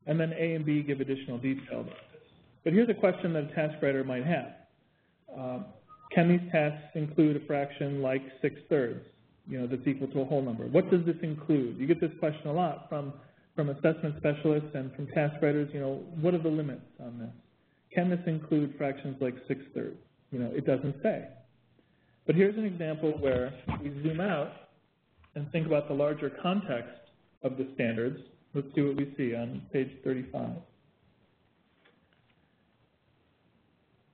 And then A and B give additional detail about this. But here's a question that a task writer might have. Can these tasks include a fraction like 6/3, that's equal to a whole number? What does this include? You get this question a lot from assessment specialists and from task writers. What are the limits on this? Can this include fractions like 6/3? It doesn't say. But here's an example where we zoom out and think about the larger context of the standards. Let's see what we see on page 35.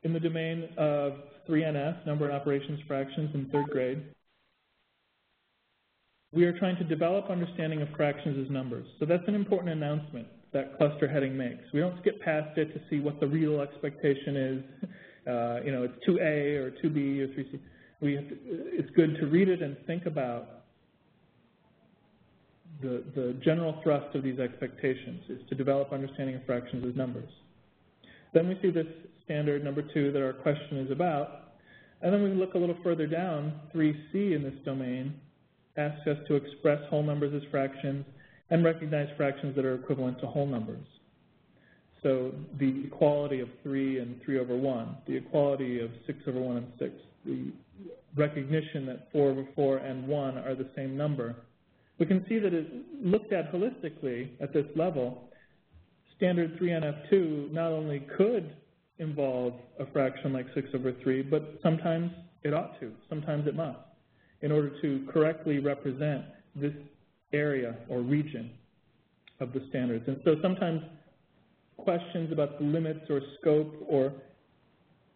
In the domain of 3NF, number and operations fractions in 3rd grade, we are trying to develop understanding of fractions as numbers. So that's an important announcement that cluster heading makes. We don't skip past it to see what the real expectation is. It's 2A or 2B or 3C. It's good to read it and think about the general thrust of these expectations is to develop understanding of fractions as numbers. Then we see this standard, number 2, that our question is about. And then we look a little further down, 3C in this domain asks us to express whole numbers as fractions and recognize fractions that are equivalent to whole numbers. So the equality of 3 and 3/1, the equality of 6/1 and 6, the recognition that 4/4 and 1 are the same number. We can see that it looked at holistically at this level. Standard 3NF2 not only could involve a fraction like 6/3, but sometimes it ought to, sometimes it must, in order to correctly represent this area or region of the standards. And so sometimes questions about the limits or scope or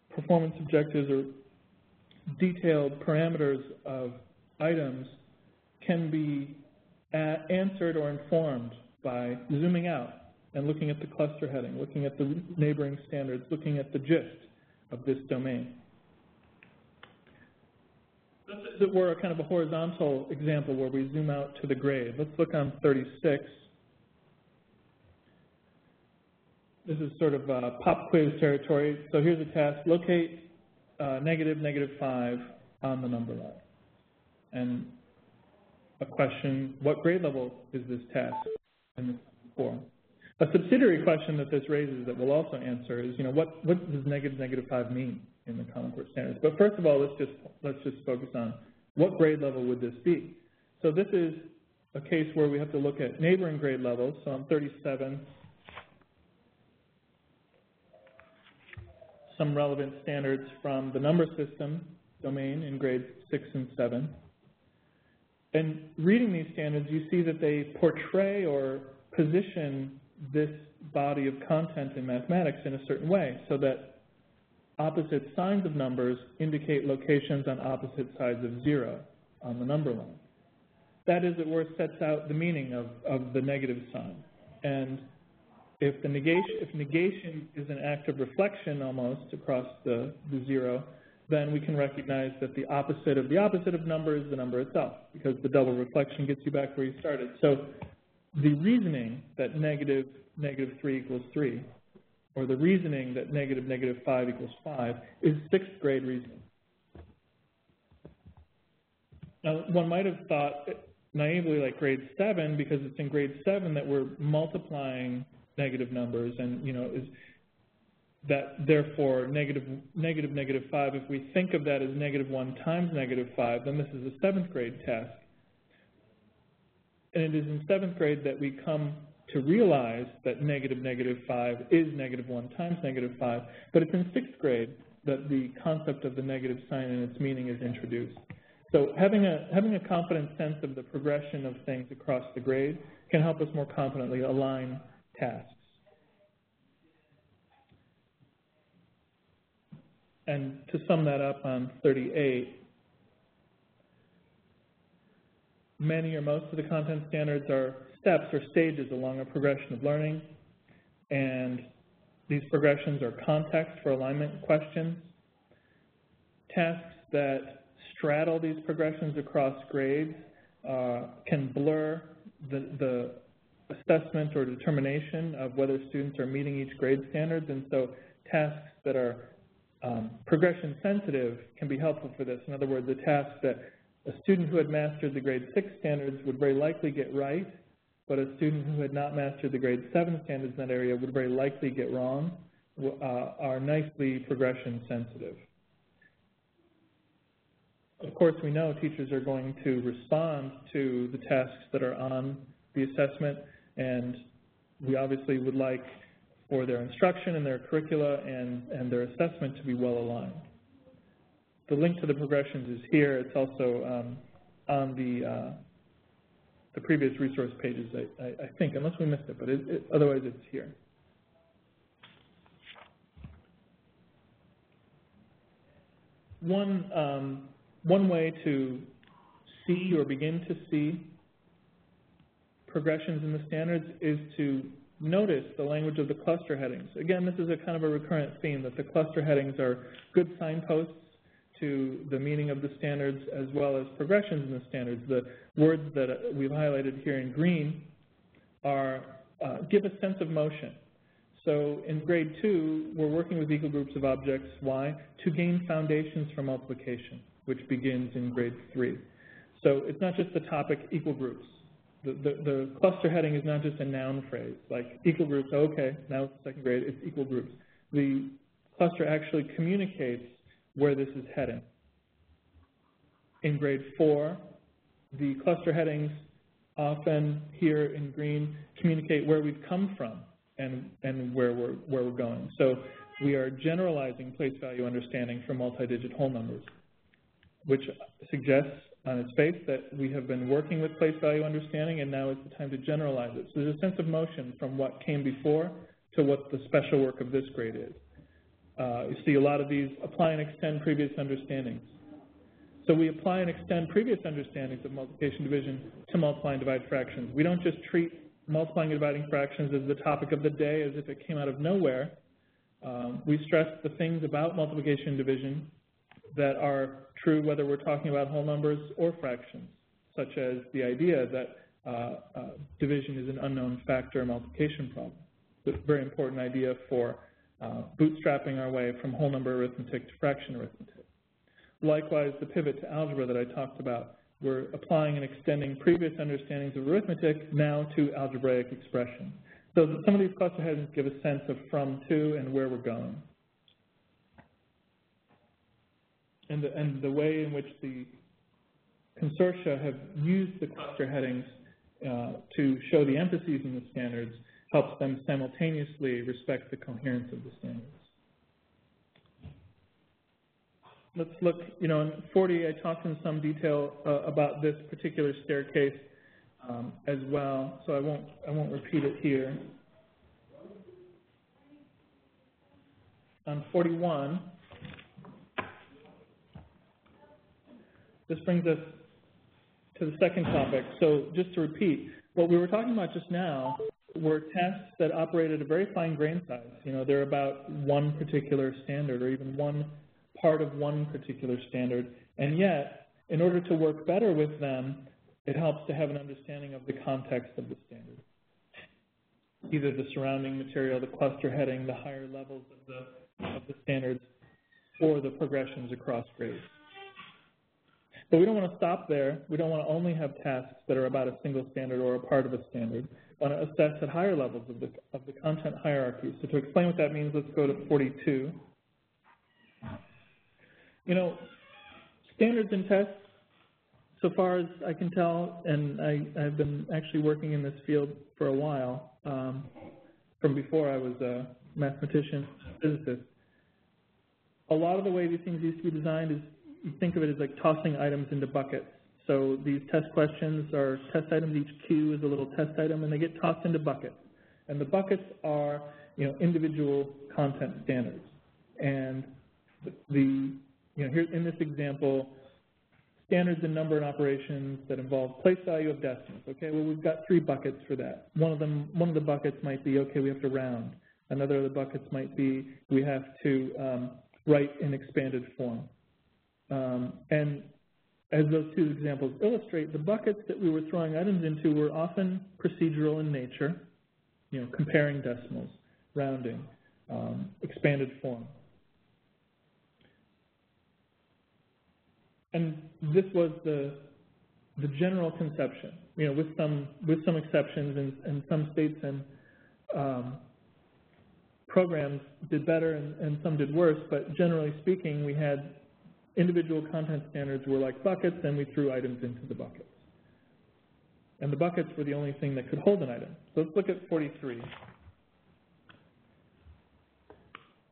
performance objectives or detailed parameters of items can be answered or informed by zooming out and looking at the cluster heading, looking at the neighboring standards, looking at the gist of this domain. This is, as it were, kind of a horizontal example where we zoom out to the grade. Let's look on 36. This is sort of pop quiz territory. So here's a task: locate -5 on the number line. And a question: what grade level is this task in this form? A subsidiary question that this raises that we'll also answer is, what does -5 mean in the Common Core standards? But first of all, let's just focus on what grade level would this be. So this is a case where we have to look at neighboring grade levels. So on 37, some relevant standards from the number system domain in grades 6 and 7. And reading these standards, you see that they portray or position this body of content in mathematics in a certain way, so that opposite signs of numbers indicate locations on opposite sides of 0 on the number line. That, as it were, sets out the meaning of the negative sign. And if negation is an act of reflection almost across the 0, then we can recognize that the opposite of number is the number itself, because the double reflection gets you back where you started. So the reasoning that -3 equals 3, or the reasoning that -5 equals 5, is 6th grade reasoning. Now, one might have thought naively like grade 7, because it's in grade 7 that we're multiplying negative numbers, and is that therefore -5, if we think of that as -1 times -5, then this is a 7th grade task. And it is in 7th grade that we come to realize that -5 is -1 times -5, but it's in 6th grade that the concept of the negative sign and its meaning is introduced. So having a confident sense of the progression of things across the grade can help us more confidently align tasks. And to sum that up on 38, many or most of the content standards are steps or stages along a progression of learning, and these progressions are context for alignment questions. Tasks that straddle these progressions across grades can blur the assessment or determination of whether students are meeting each grade standards, and so tasks that are progression sensitive can be helpful for this. In other words, a task that a student who had mastered the grade 6 standards would very likely get right, but a student who had not mastered the grade 7 standards in that area would very likely get wrong, are nicely progression sensitive. Of course, we know teachers are going to respond to the tasks that are on the assessment, and we obviously would like for their instruction and their curricula and their assessment to be well aligned. The link to the progressions is here. It's also on the previous resource pages, I think, unless we missed it, but otherwise it's here. One way to see or begin to see progressions in the standards is to notice the language of the cluster headings. Again, this is a kind of a recurrent theme, that the cluster headings are good signposts to the meaning of the standards as well as progressions in the standards. The words that we've highlighted here in green are give a sense of motion. So in grade 2, we're working with equal groups of objects. Why? To gain foundations for multiplication, which begins in grade 3. So it's not just the topic equal groups. The cluster heading is not just a noun phrase, like equal groups, okay, now it's second grade, it's equal groups. The cluster actually communicates where this is heading. In grade 4, the cluster headings often here in green communicate where we've come from and where we're going. So we are generalizing place value understanding for multi-digit whole numbers, which suggests on its face that we have been working with place value understanding and now is the time to generalize it. So there's a sense of motion from what came before to what the special work of this grade is. You see a lot of these apply and extend previous understandings. So we apply and extend previous understandings of multiplication division to multiply and divide fractions. We don't just treat multiplying and dividing fractions as the topic of the day as if it came out of nowhere. We stress the things about multiplication and division that are true whether we're talking about whole numbers or fractions, such as the idea that division is an unknown factor multiplication problem. It's a very important idea for bootstrapping our way from whole number arithmetic to fraction arithmetic. Likewise, the pivot to algebra that I talked about, we're applying and extending previous understandings of arithmetic now to algebraic expression. So some of these cluster headings give a sense of from, to, and where we're going. And the way in which the consortia have used the cluster headings to show the emphases in the standards helps them simultaneously respect the coherence of the standards. Let's look, in 40, I talked in some detail about this particular staircase as well, so I won't repeat it here. On 41, this brings us to the second topic. So just to repeat, what we were talking about just now were tests that operate at a very fine grain size. They're about one particular standard or even one part of one particular standard. And yet, in order to work better with them, it helps to have an understanding of the context of the standard. Either the surrounding material, the cluster heading, the higher levels of the standards, or the progressions across grades. But we don't want to stop there. We don't want to only have tasks that are about a single standard or a part of a standard. We want to assess at higher levels of the content hierarchy. So to explain what that means, let's go to 42. Standards and tests, so far as I can tell, and I've been actually working in this field for a while, from before I was a mathematician, physicist. A lot of the way these things used to be designed is, you think of it as like tossing items into buckets. So these test questions are test items. Each Q is a little test item, and they get tossed into buckets. And the buckets are, individual content standards. And here in this example, standards in number and operations that involve place value of decimals. Okay, well, we've got 3 buckets for that. One of the buckets might be, okay, we have to round. Another of the buckets might be we have to write in expanded form. And as those 2 examples illustrate, the buckets that we were throwing items into were often procedural in nature, you know, comparing decimals, rounding, expanded form. And this was the general conception, you know, with some exceptions, and some states and programs did better and some did worse, but generally speaking, we had individual content standards were like buckets, and we threw items into the buckets. And the buckets were the only thing that could hold an item. So let's look at 43.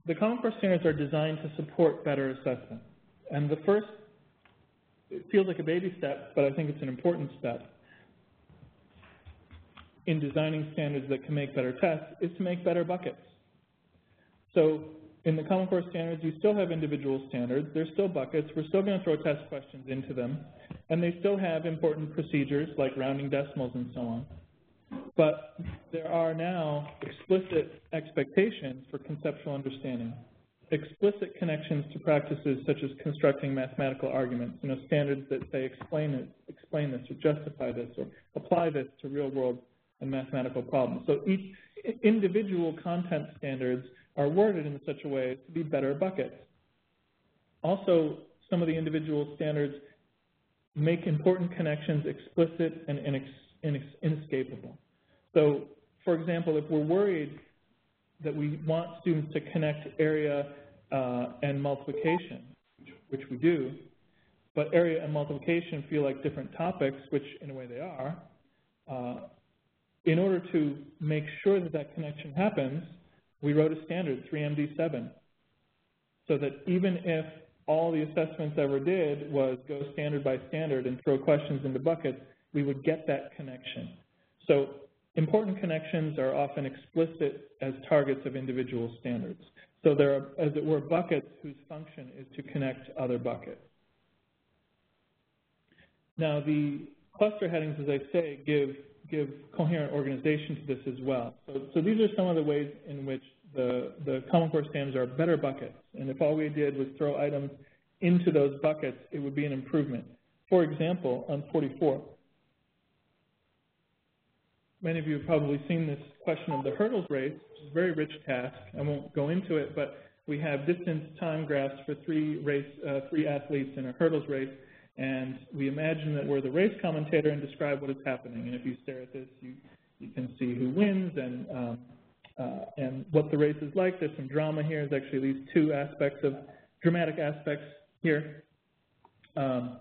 The Common Core standards are designed to support better assessment. And the first, it feels like a baby step, but I think it's an important step in designing standards that can make better tests, is to make better buckets. So in the Common Core standards, you still have individual standards. They're still buckets. We're still going to throw test questions into them. And they still have important procedures like rounding decimals and so on. But there are now explicit expectations for conceptual understanding, explicit connections to practices such as constructing mathematical arguments, you know, standards that say explain this, or justify this, or apply this to real-world and mathematical problems. So each individual content standards are worded in such a way to be better buckets. Also, some of the individual standards make important connections explicit and inescapable. So, for example, if we're worried that we want students to connect area and multiplication, which we do, but area and multiplication feel like different topics, which in a way they are, in order to make sure that that connection happens, we wrote a standard, 3MD7, so that even if all the assessments ever did was go standard by standard and throw questions into buckets, we would get that connection. So important connections are often explicit as targets of individual standards. So there are, as it were, buckets whose function is to connect other buckets. Now, the cluster headings, as I say, give coherent organization to this as well. So these are some of the ways in which the Common Core standards are better buckets. And if all we did was throw items into those buckets, it would be an improvement. For example, on 44, many of you have probably seen this question of the hurdles race, which is a very rich task. I won't go into it, but we have distance time graphs for three athletes in a hurdles race, and we imagine that we're the race commentator and describe what is happening. And if you stare at this, you can see who wins and what the race is like. There's some drama here. There's actually these two aspects of dramatic aspects here. And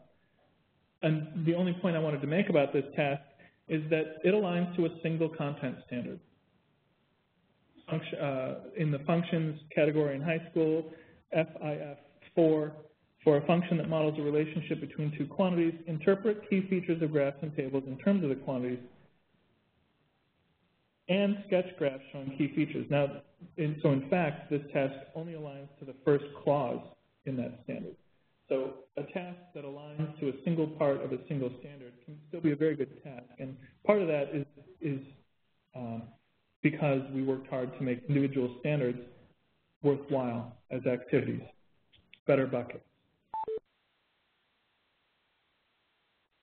the only point I wanted to make about this task is that it aligns to a single content standard. In the functions category in high school, FIF4, for a function that models a relationship between two quantities, interpret key features of graphs and tables in terms of the quantities, and sketch graphs showing key features. Now, so in fact, this task only aligns to the first clause in that standard. So a task that aligns to a single part of a single standard can still be a very good task. And part of that is because we worked hard to make individual standards worthwhile as activities, better buckets.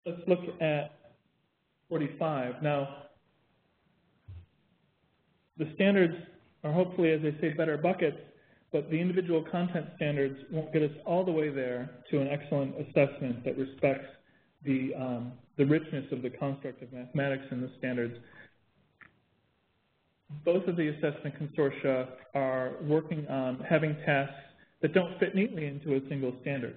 Let's look at 45. Now, the standards are hopefully, as I say, better buckets, but the individual content standards won't get us all the way there to an excellent assessment that respects the richness of the construct of mathematics in the standards. Both of the assessment consortia are working on having tasks that don't fit neatly into a single standard.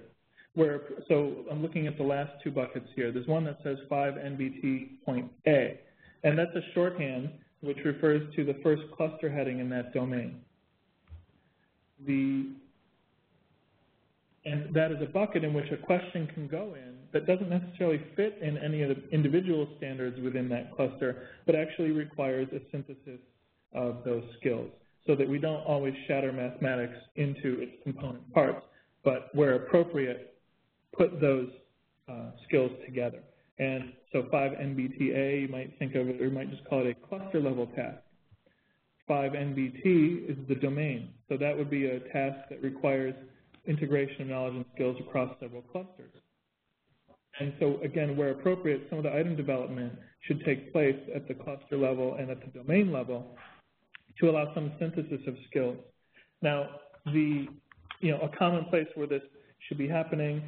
So I'm looking at the last two buckets here. There's one that says 5NBT.A, and that's a shorthand which refers to the first cluster heading in that domain. And that is a bucket in which a question can go in that doesn't necessarily fit in any of the individual standards within that cluster, but actually requires a synthesis of those skills so that we don't always shatter mathematics into its component parts, but where appropriate, put those skills together. And so 5NBTA, you might think of it, or you might just call it a cluster level task. 5NBT is the domain. So that would be a task that requires integration of knowledge and skills across several clusters. And so again, where appropriate, some of the item development should take place at the cluster level and at the domain level to allow some synthesis of skills. Now, a common place where this should be happening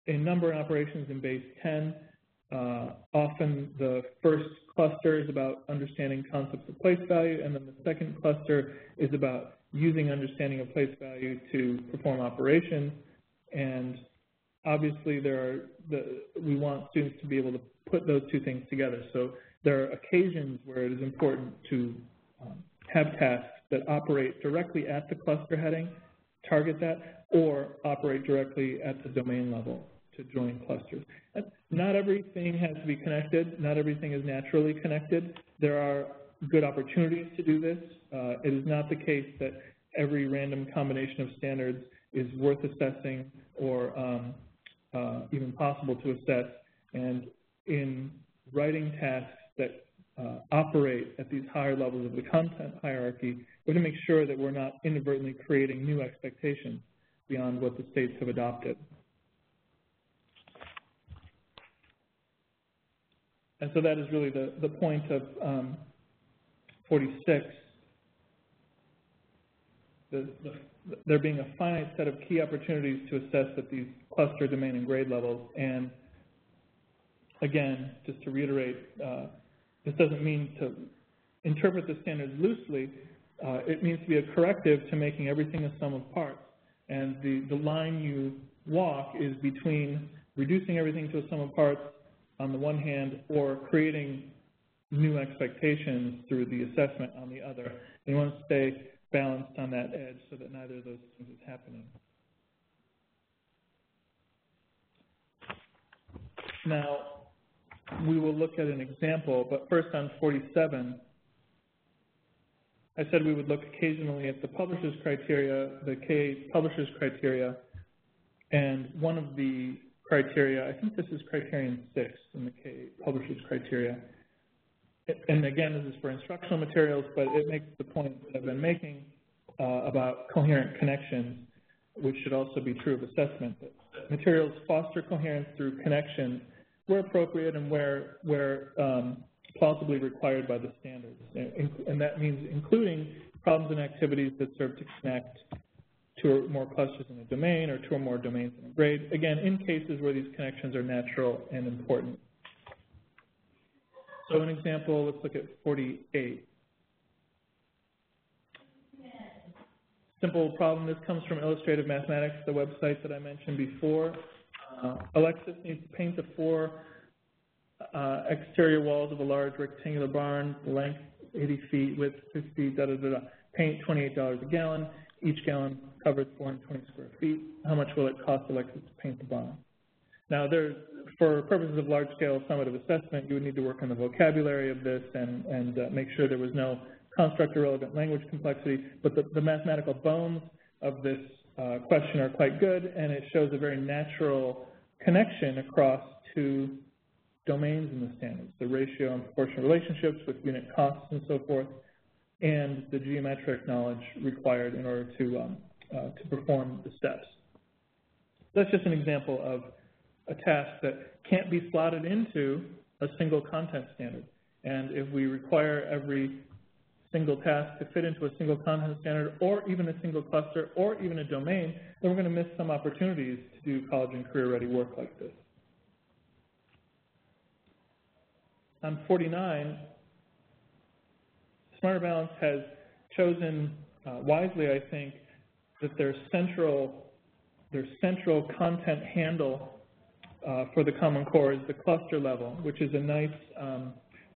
in number and operations in base 10, often the first cluster is about understanding concepts of place value, and then the second cluster is about using understanding of place value to perform operations. And obviously, we want students to be able to put those two things together. So there are occasions where it is important to have tasks that operate directly at the cluster heading, target that, or operate directly at the domain level to join clusters. Not everything has to be connected. Not everything is naturally connected. There are good opportunities to do this. It is not the case that every random combination of standards is worth assessing or even possible to assess. And in writing tasks that operate at these higher levels of the content hierarchy, we're going to make sure that we're not inadvertently creating new expectations beyond what the states have adopted. And so that is really the point of 46, there being a finite set of key opportunities to assess at these cluster, domain, and grade levels. And again, just to reiterate, this doesn't mean to interpret the standards loosely. It means to be a corrective to making everything a sum of parts. And the line you walk is between reducing everything to a sum of parts on the one hand, or creating new expectations through the assessment on the other. And you want to stay balanced on that edge so that neither of those things is happening. Now, we will look at an example, but first on 47, I said we would look occasionally at the publisher's criteria, the K publisher's criteria, and one of the criteria, I think this is criterion 6 in the K publisher's criteria. And again, this is for instructional materials, but it makes the point that I've been making about coherent connections, which should also be true of assessment. That materials foster coherence through connections where appropriate and where plausibly required by the standards. And that means including problems and activities that serve to connect two or more clusters in a domain or two or more domains in a grade, again, in cases where these connections are natural and important. So an example, let's look at 48. Simple problem, this comes from Illustrative Mathematics, the website that I mentioned before. Alexis needs to paint the 4 exterior walls of a large rectangular barn, length 80 feet, width 50, paint $28 a gallon. Each gallon covers 420 square feet. How much will it cost Alexis to paint the barn? Now, for purposes of large-scale summative assessment, you would need to work on the vocabulary of this and make sure there was no constructor-relevant language complexity. But the mathematical bones of this question are quite good, and it shows a very natural connection across two domains in the standards, the ratio and proportion relationships with unit costs and so forth, and the geometric knowledge required in order to perform the steps. That's just an example of a task that can't be slotted into a single content standard. And if we require every single task to fit into a single content standard or even a single cluster or even a domain, then we're going to miss some opportunities to do college and career-ready work like this. On 49, Smarter Balance has chosen wisely, I think, that their central content handle for the Common Core is the cluster level, which is a nice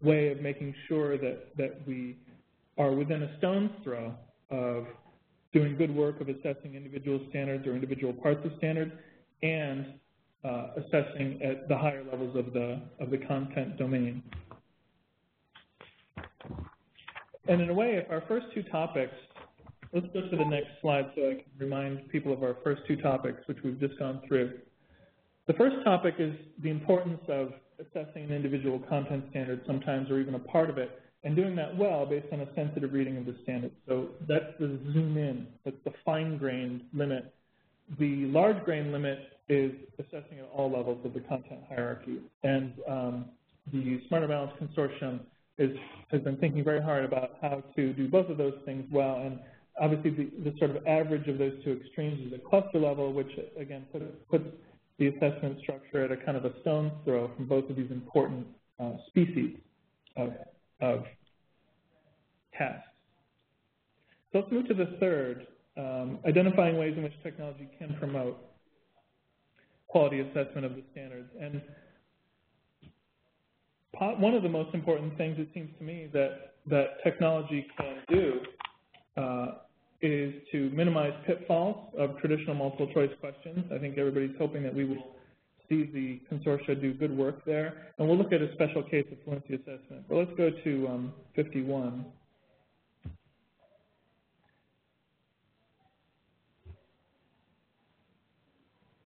way of making sure that we are within a stone's throw of doing good work of assessing individual standards or individual parts of standards and assessing at the higher levels of the content domain. And in a way, if our first two topics, let's go to the next slide so I can remind people of our first two topics, which we've just gone through. The first topic is the importance of assessing an individual content standard sometimes, or even a part of it, and doing that well based on a sensitive reading of the standard. So that's the zoom in, that's the fine-grained limit. The large-grained limit is assessing at all levels of the content hierarchy. And the Smarter Balance Consortium has been thinking very hard about how to do both of those things well. And obviously the sort of average of those two extremes is a cluster level, which again puts the assessment structure at a kind of a stone's throw from both of these important species of tasks. So let's move to the third, identifying ways in which technology can promote quality assessment of the standards. And one of the most important things, it seems to me, that technology can do is to minimize pitfalls of traditional multiple choice questions. I think everybody's hoping that we will see the consortia do good work there. And we'll look at a special case of fluency assessment. But let's go to 51.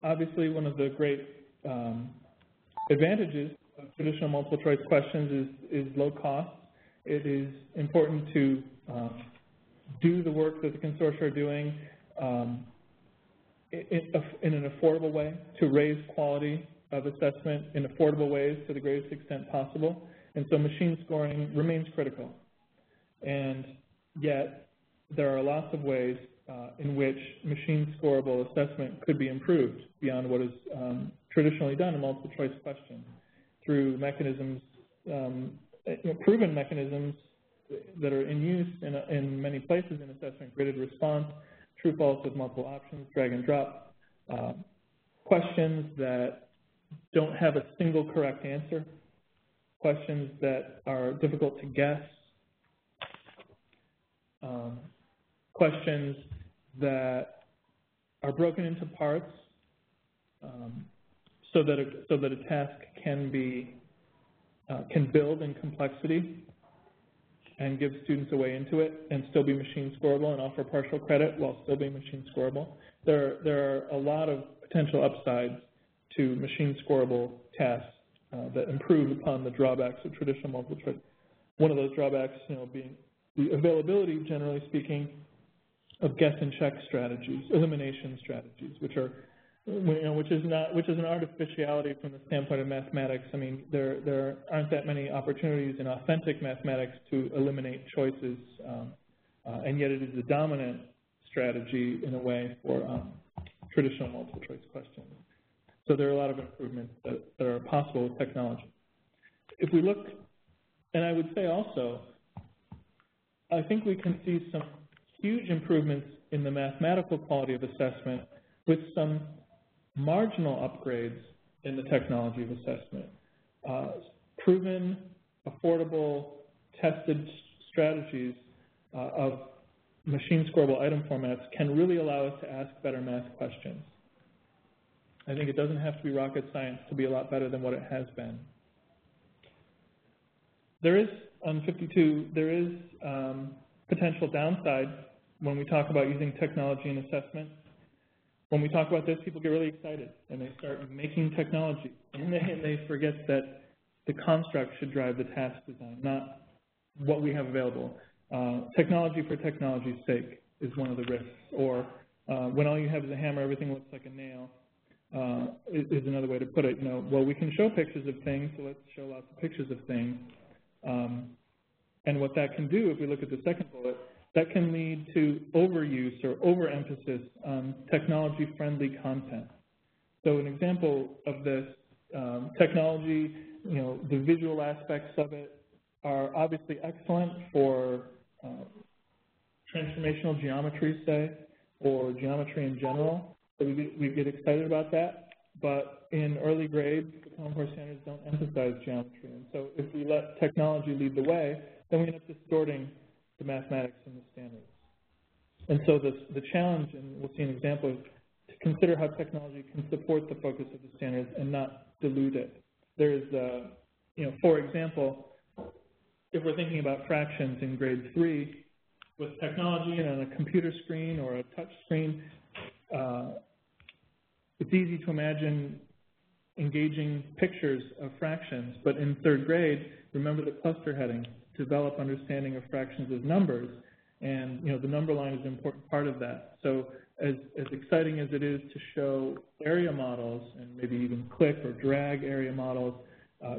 Obviously, one of the great advantages of traditional multiple choice questions is low cost. It is important to do the work that the consortia are doing in an affordable way, to raise quality of assessment in affordable ways to the greatest extent possible. And so machine scoring remains critical. And yet, there are lots of ways in which machine scoreable assessment could be improved beyond what is traditionally done in multiple choice questions through mechanisms, proven mechanisms that are in use in many places in assessment: gridded response, true false with multiple options, drag and drop, questions that don't have a single correct answer, questions that are difficult to guess, questions that are broken into parts so that a task can build in complexity and give students a way into it and still be machine scoreable and offer partial credit while still being machine scoreable. There are a lot of potential upsides to machine scoreable tasks that improve upon the drawbacks of traditional multiple choice. One of those drawbacks, being the availability, generally speaking, of guess and check strategies, elimination strategies, which is an artificiality from the standpoint of mathematics. I mean, there aren't that many opportunities in authentic mathematics to eliminate choices, and yet it is the dominant strategy in a way for traditional multiple choice questions. So there are a lot of improvements that are possible with technology. If we look, and I would say also, I think we can see some huge improvements in the mathematical quality of assessment with some marginal upgrades in the technology of assessment. Proven, affordable, tested strategies of machine scoreable item formats can really allow us to ask better math questions. I think it doesn't have to be rocket science to be a lot better than what it has been. There is, on 52, there is potential downside when we talk about using technology in assessment. When we talk about this, people get really excited and they start making technology, and they forget that the construct should drive the task design, not what we have available. Technology for technology's sake is one of the risks, or when all you have is a hammer, everything looks like a nail, is another way to put it. Well, we can show pictures of things, so let's show lots of pictures of things. And what that can do, if we look at the second bullet, that can lead to overuse or overemphasis on technology-friendly content. So an example of this, technology, the visual aspects of it are obviously excellent for transformational geometry, say, or geometry in general. So we get excited about that. But in early grades, the Common Core standards don't emphasize geometry. And so if we let technology lead the way, then we end up distorting the mathematics in the standards. And so the challenge, and we'll see an example, is to consider how technology can support the focus of the standards and not dilute it. There's, for example, if we're thinking about fractions in grade 3, with technology and on a computer screen or a touch screen, it's easy to imagine engaging pictures of fractions. But in third grade, remember the cluster heading, develop understanding of fractions as numbers. And the number line is an important part of that. So as exciting as it is to show area models and maybe even click or drag area models,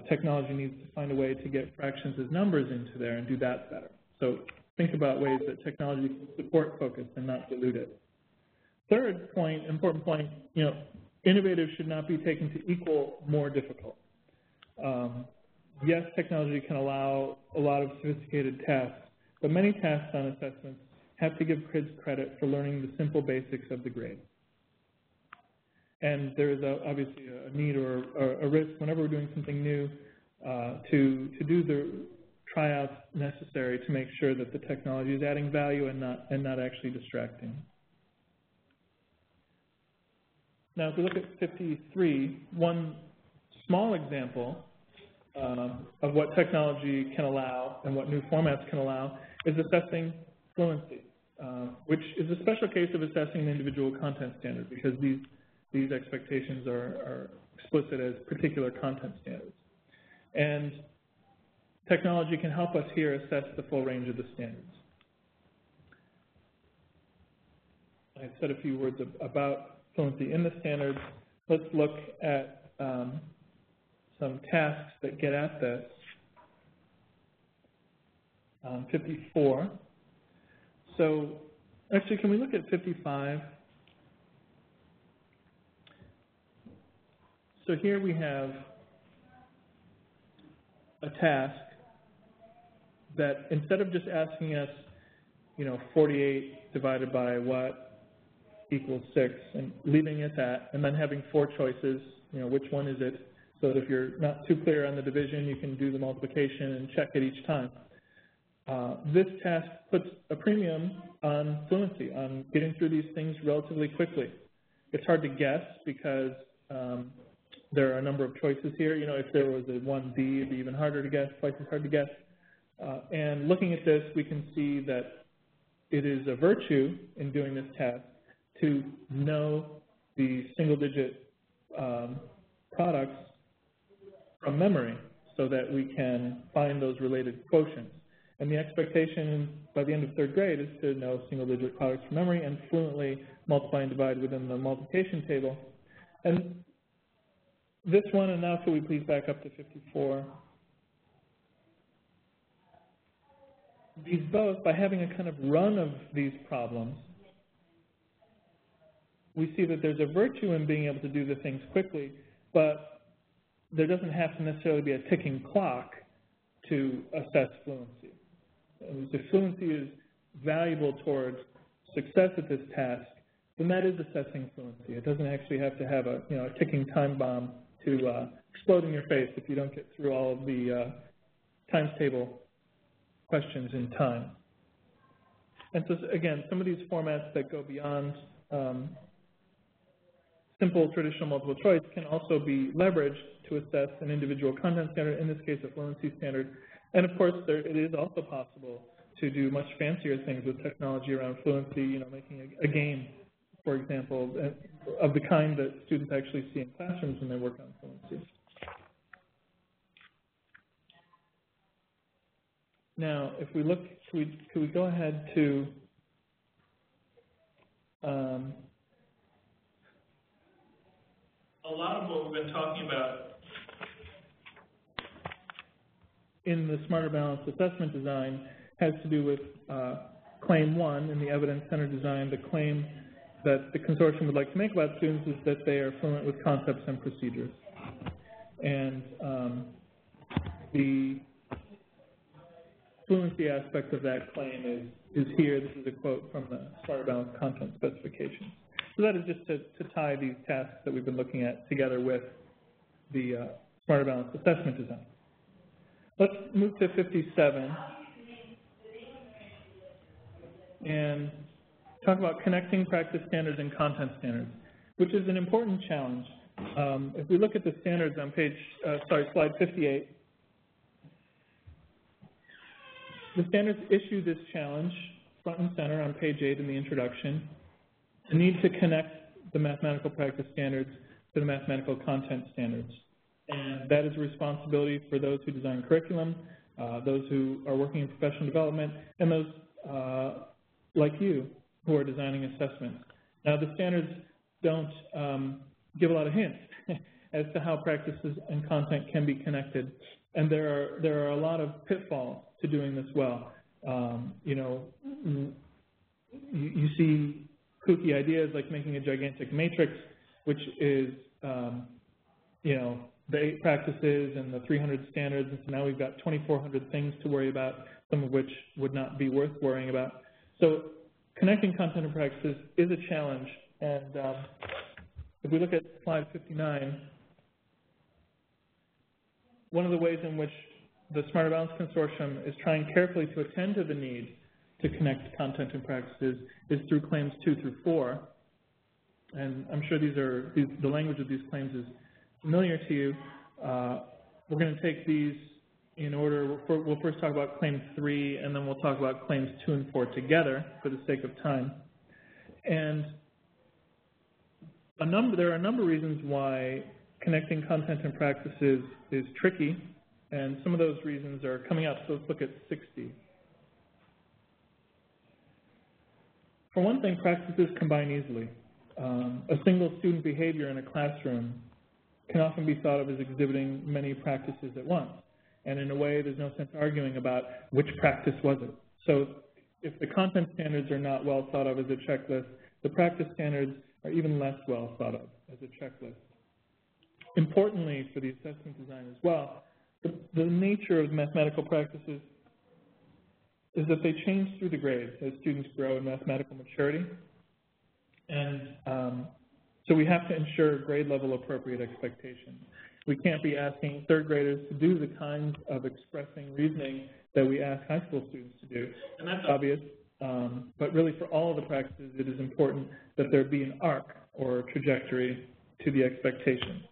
technology needs to find a way to get fractions as numbers into there and do that better. So think about ways that technology can support focus and not dilute it. Third point, important point, innovative should not be taken to equal more difficult. Yes, technology can allow a lot of sophisticated tasks, but many tasks on assessments have to give kids credit for learning the simple basics of the grade. And there is obviously a need or a risk whenever we're doing something new to do the tryouts necessary to make sure that the technology is adding value and not actually distracting. Now, if we look at 53, one small example of what technology can allow and what new formats can allow is assessing fluency, which is a special case of assessing an individual content standard because these expectations are explicit as particular content standards. And technology can help us here assess the full range of the standards. I said a few words about fluency in the standards. Let's look at some tasks that get at this. 54. So actually, can we look at 55? So here we have a task that instead of just asking us, 48 divided by what equals 6, and leaving it at that, and then having 4 choices, which one is it, so that if you're not too clear on the division, you can do the multiplication and check it each time. This task puts a premium on fluency, on getting through these things relatively quickly. It's hard to guess because there are a number of choices here. If there was a 1D, it'd be even harder to guess, twice as hard to guess. And looking at this, we can see that it is a virtue in doing this task to know the single-digit products from memory so that we can find those related quotients. And the expectation by the end of third grade is to know single-digit products from memory and fluently multiply and divide within the multiplication table. And this one, and now could we please back up to 54? These both, by having a kind of run of these problems, we see that there's a virtue in being able to do the things quickly, but there doesn't have to necessarily be a ticking clock to assess fluency. If fluency is valuable towards success at this task, then that is assessing fluency. It doesn't actually have to have a ticking time bomb to explode in your face if you don't get through all of the times table questions in time. And so again, some of these formats that go beyond simple traditional multiple choice can also be leveraged to assess an individual content standard, in this case a fluency standard. And of course, it is also possible to do much fancier things with technology around fluency, making a game, for example, of the kind that students actually see in classrooms when they work on fluency. Now, if we look, could we go ahead to a lot of what we've been talking about in the Smarter Balanced Assessment Design has to do with Claim 1 in the evidence-centered design. The claim that the consortium would like to make about students is that they are fluent with concepts and procedures. And the fluency aspect of that claim is here. This is a quote from the Smarter Balanced Content Specifications. So that is just to tie these tasks that we've been looking at together with the Smarter Balanced Assessment Design. Let's move to 57 and talk about connecting practice standards and content standards, which is an important challenge. If we look at the standards on slide 58, the standards issue this challenge front and center on page 8 in the introduction, the need to connect the mathematical practice standards to the mathematical content standards. And that is a responsibility for those who design curriculum, those who are working in professional development, and those like you who are designing assessments. Now, the standards don't give a lot of hints as to how practices and content can be connected, and there are a lot of pitfalls to doing this well. You know, you see kooky ideas like making a gigantic matrix, which is, you know, the 8 practices and the 300 standards, and so now we've got 2,400 things to worry about, some of which would not be worth worrying about. So connecting content and practices is a challenge, and if we look at slide 59, one of the ways in which the Smarter Balance Consortium is trying carefully to attend to the need to connect content and practices is through claims 2 through 4. And I'm sure the language of these claims is familiar to you. We're going to take these in order. We'll first talk about claim 3, and then we'll talk about claims 2 and 4 together for the sake of time. And there are a number of reasons why connecting content and practices is tricky, and some of those reasons are coming up, so let's look at 60. For one thing, practices combine easily. A single student behavior in a classroom can often be thought of as exhibiting many practices at once, and in a way there's no sense arguing about which practice was it. So if the content standards are not well thought of as a checklist, the practice standards are even less well thought of as a checklist. Importantly for the assessment design as well, the nature of mathematical practices is that they change through the grades as students grow in mathematical maturity. And so we have to ensure grade level appropriate expectations. We can't be asking third graders to do the kinds of expressing reasoning that we ask high school students to do. And that's obvious, but really for all of the practices, it is important that there be an arc or trajectory to the expectation.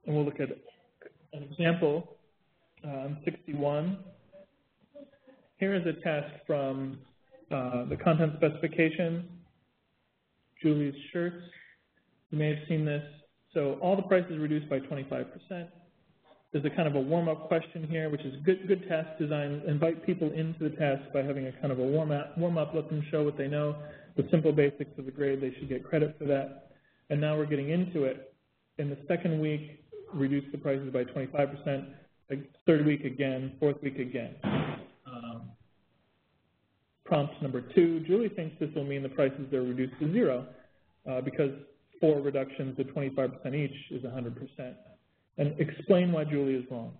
And we'll look at an example, 61. Here is a task from the content specification, Julie's shirts. You may have seen this. So all the prices reduced by 25%. There's a kind of a warm-up question here, which is good task design. Invite people into the task by having a kind of a warm-up, let them show what they know. The simple basics of the grade, they should get credit for that. And now we're getting into it. In the second week, reduce the prices by 25%. Like third week again, fourth week again. Prompt number 2, Julie thinks this will mean the prices are reduced to 0 because 4 reductions of 25% each is 100%. And explain why Julie is wrong.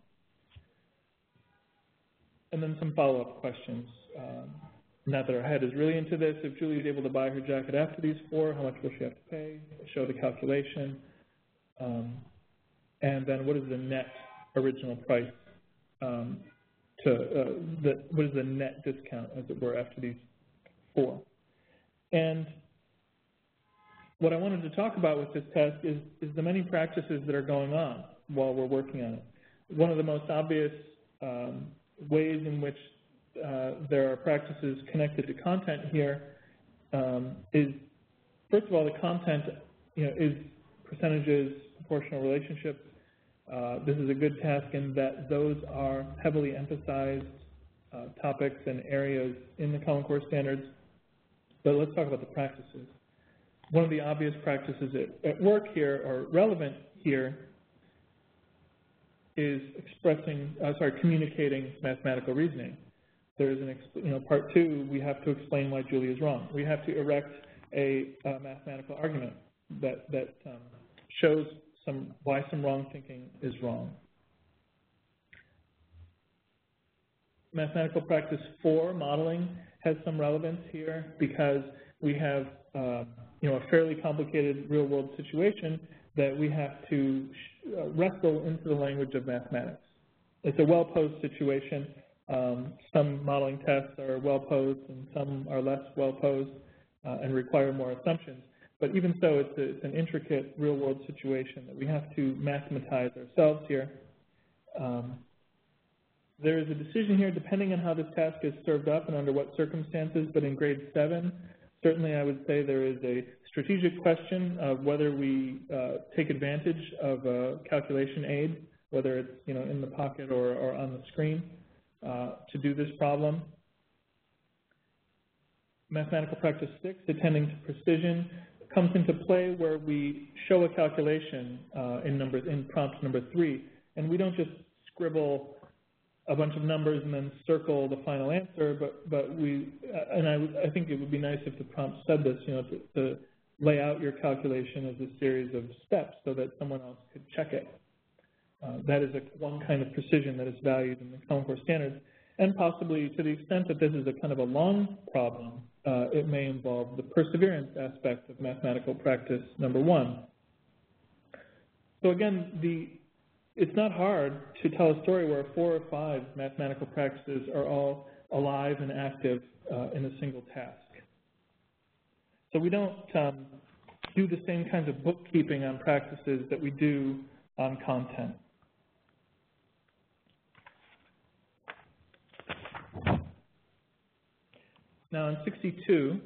And then some follow-up questions. Not that our head is really into this. If Julie is able to buy her jacket after these 4, how much will she have to pay? Show the calculation. And then what is the net original price what is the net discount, as it were, after these 4? And what I wanted to talk about with this test is the many practices that are going on while we're working on it. One of the most obvious ways in which there are practices connected to content here is, first of all, the content is percentages, proportional relationships. This is a good task in that those are heavily emphasized topics and areas in the Common Core standards. But let's talk about the practices. One of the obvious practices at work here, or relevant here, is communicating mathematical reasoning. There's part 2, we have to explain why Julie is wrong. We have to erect a mathematical argument that shows why some wrong thinking is wrong. Mathematical practice 4, modeling, has some relevance here because we have a fairly complicated real-world situation that we have to wrestle into the language of mathematics. It's a well-posed situation. Some modeling tests are well-posed and some are less well-posed and require more assumptions. But even so, it's an intricate real-world situation that we have to mathematize ourselves here. There is a decision here depending on how this task is served up and under what circumstances, but in grade 7, Certainly, I would say there is a strategic question of whether we take advantage of a calculation aid, whether it's in the pocket or on the screen, to do this problem. Mathematical practice 6, attending to precision, comes into play where we show a calculation in prompt number 3, and we don't just scribble a bunch of numbers and then circle the final answer, but we, and I think it would be nice if the prompt said this, to lay out your calculation as a series of steps so that someone else could check it. That is one kind of precision that is valued in the Common Core standards, and possibly to the extent that this is a kind of a long problem, it may involve the perseverance aspect of mathematical practice number 1. So again, it's not hard to tell a story where 4 or 5 mathematical practices are all alive and active in a single task. So we don't do the same kinds of bookkeeping on practices that we do on content. Now in 62,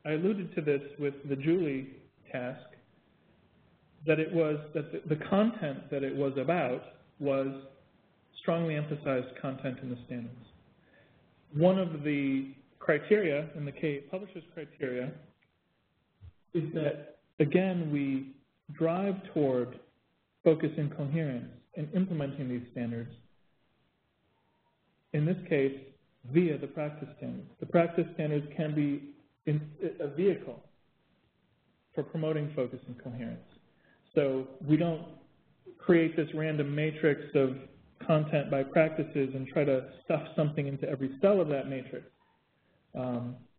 I alluded to this with the Julie task, that the content that it was about was strongly emphasized content in the standards. One of the criteria in the K8 Publishers criteria is that, again, we drive toward focus and coherence in implementing these standards. In this case, via the practice standards. The practice standards can be a vehicle for promoting focus and coherence. So we don't create this random matrix of content by practices and try to stuff something into every cell of that matrix,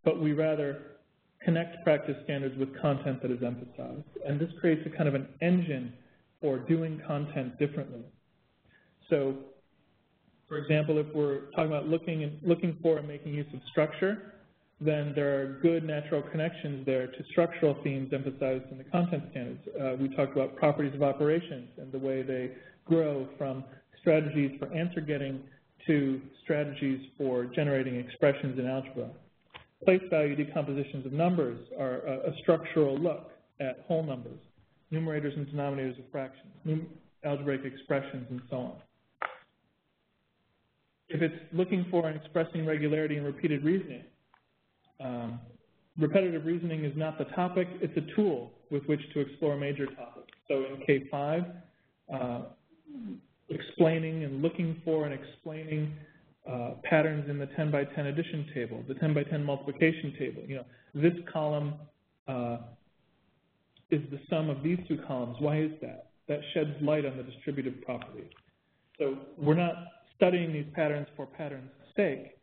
but we rather connect practice standards with content that is emphasized. And this creates a kind of an engine for doing content differently. So, for example, if we're talking about looking for and making use of structure, then there are good natural connections there to structural themes emphasized in the content standards. We talked about properties of operations and the way they grow from strategies for answer getting to strategies for generating expressions in algebra. Place value decompositions of numbers are a structural look at whole numbers, numerators and denominators of fractions, algebraic expressions, and so on. If it's looking for and expressing regularity in repeated reasoning, repetitive reasoning is not the topic, it's a tool with which to explore major topics. So in K5, explaining and looking for and explaining patterns in the 10 by 10 addition table, the 10 by 10 multiplication table. This column is the sum of these two columns. Why is that? That sheds light on the distributive property. So we're not studying these patterns for patterns' sake,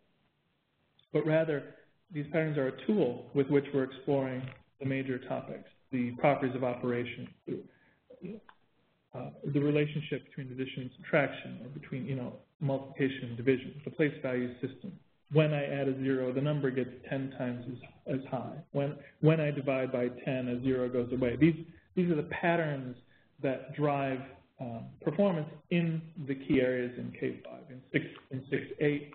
but rather these patterns are a tool with which we're exploring the major topics, the properties of operation, the relationship between addition and subtraction, or between multiplication and division, the place value system. When I add a 0, the number gets 10 times as high. When I divide by 10, a 0 goes away. These are the patterns that drive performance in the key areas in K5. In 6.8,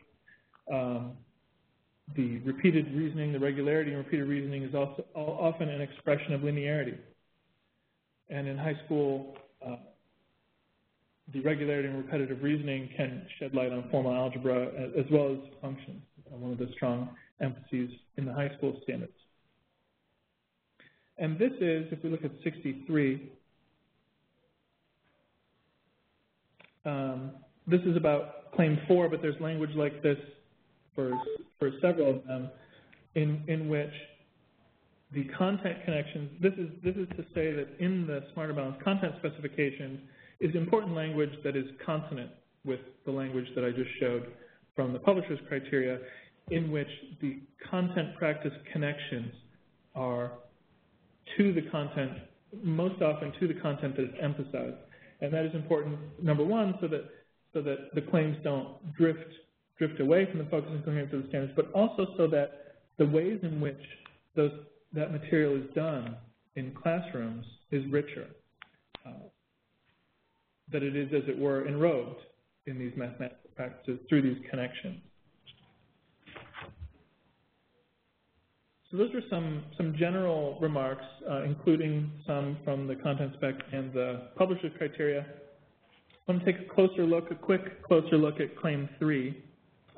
the repeated reasoning, the regularity in repeated reasoning is also often an expression of linearity. And in high school, the regularity in repetitive reasoning can shed light on formal algebra as well as functions, one of the strong emphases in the high school standards. And this is, if we look at 63, this is about claim 4, but there's language like this for several of them, in which the content connections, this is to say that in the Smarter Balance content specifications is important language that is consonant with the language that I just showed from the publisher's criteria, in which the content practice connections are to the content, most often to the content that is emphasized. And that is important, number one, so that the claims don't drift away from the focus and coherence of the standards, but also so that the ways in which that material is done in classrooms is richer, that it is, as it were, enrobed in these mathematical practices through these connections. So those are some general remarks, including some from the content spec and the publisher's criteria. I want to take a quick closer look at Claim 3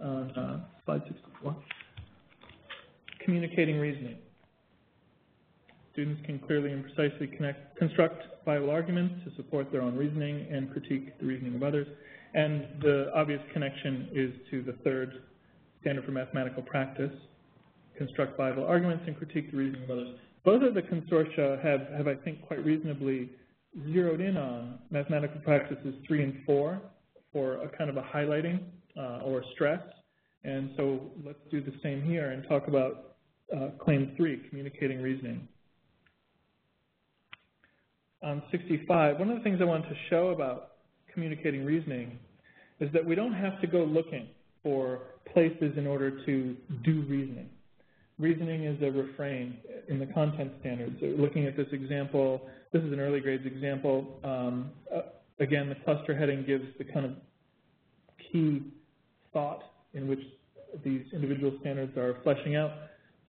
on slide 64. Communicating reasoning. Students can clearly and precisely construct viable arguments to support their own reasoning and critique the reasoning of others. And the obvious connection is to the third standard for mathematical practice, construct viable arguments and critique the reasoning of others. Both of the consortia have I think, quite reasonably zeroed in on mathematical practices 3 and 4 for a kind of a highlighting or stress. And so let's do the same here and talk about Claim 3, communicating reasoning. On 65, one of the things I want to show about communicating reasoning is that we don't have to go looking for places in order to do reasoning. Reasoning is a refrain in the content standards. So looking at this example, this is an early grades example. Again, the cluster heading gives the kind of key thought in which these individual standards are fleshing out,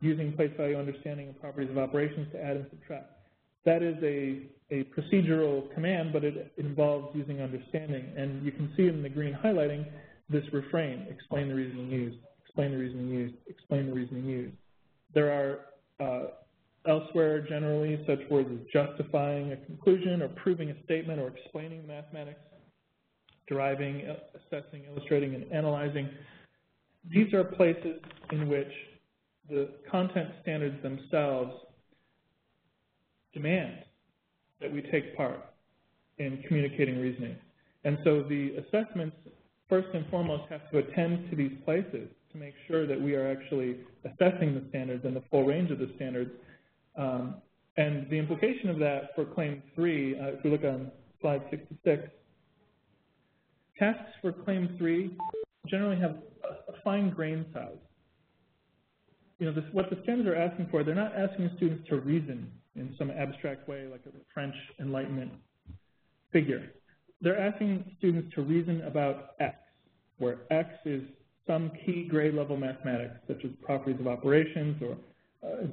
using place value understanding and properties of operations to add and subtract. That is a procedural command, but it involves using understanding. And you can see in the green highlighting this refrain, explain the reasoning used, explain the reasoning used, explain the reasoning used. There are elsewhere generally such words as justifying a conclusion or proving a statement or explaining mathematics, deriving, assessing, illustrating, and analyzing. These are places in which the content standards themselves demand that we take part in communicating reasoning. And so the assessments, first and foremost, have to attend to these places to make sure that we are actually assessing the standards and the full range of the standards. And the implication of that for Claim 3, if we look on slide 66, tasks for Claim 3 generally have a fine grain size. You know, what the standards are asking for, they're not asking students to reason in some abstract way like a French Enlightenment figure. They're asking students to reason about X, where X is some key grade level mathematics, such as properties of operations or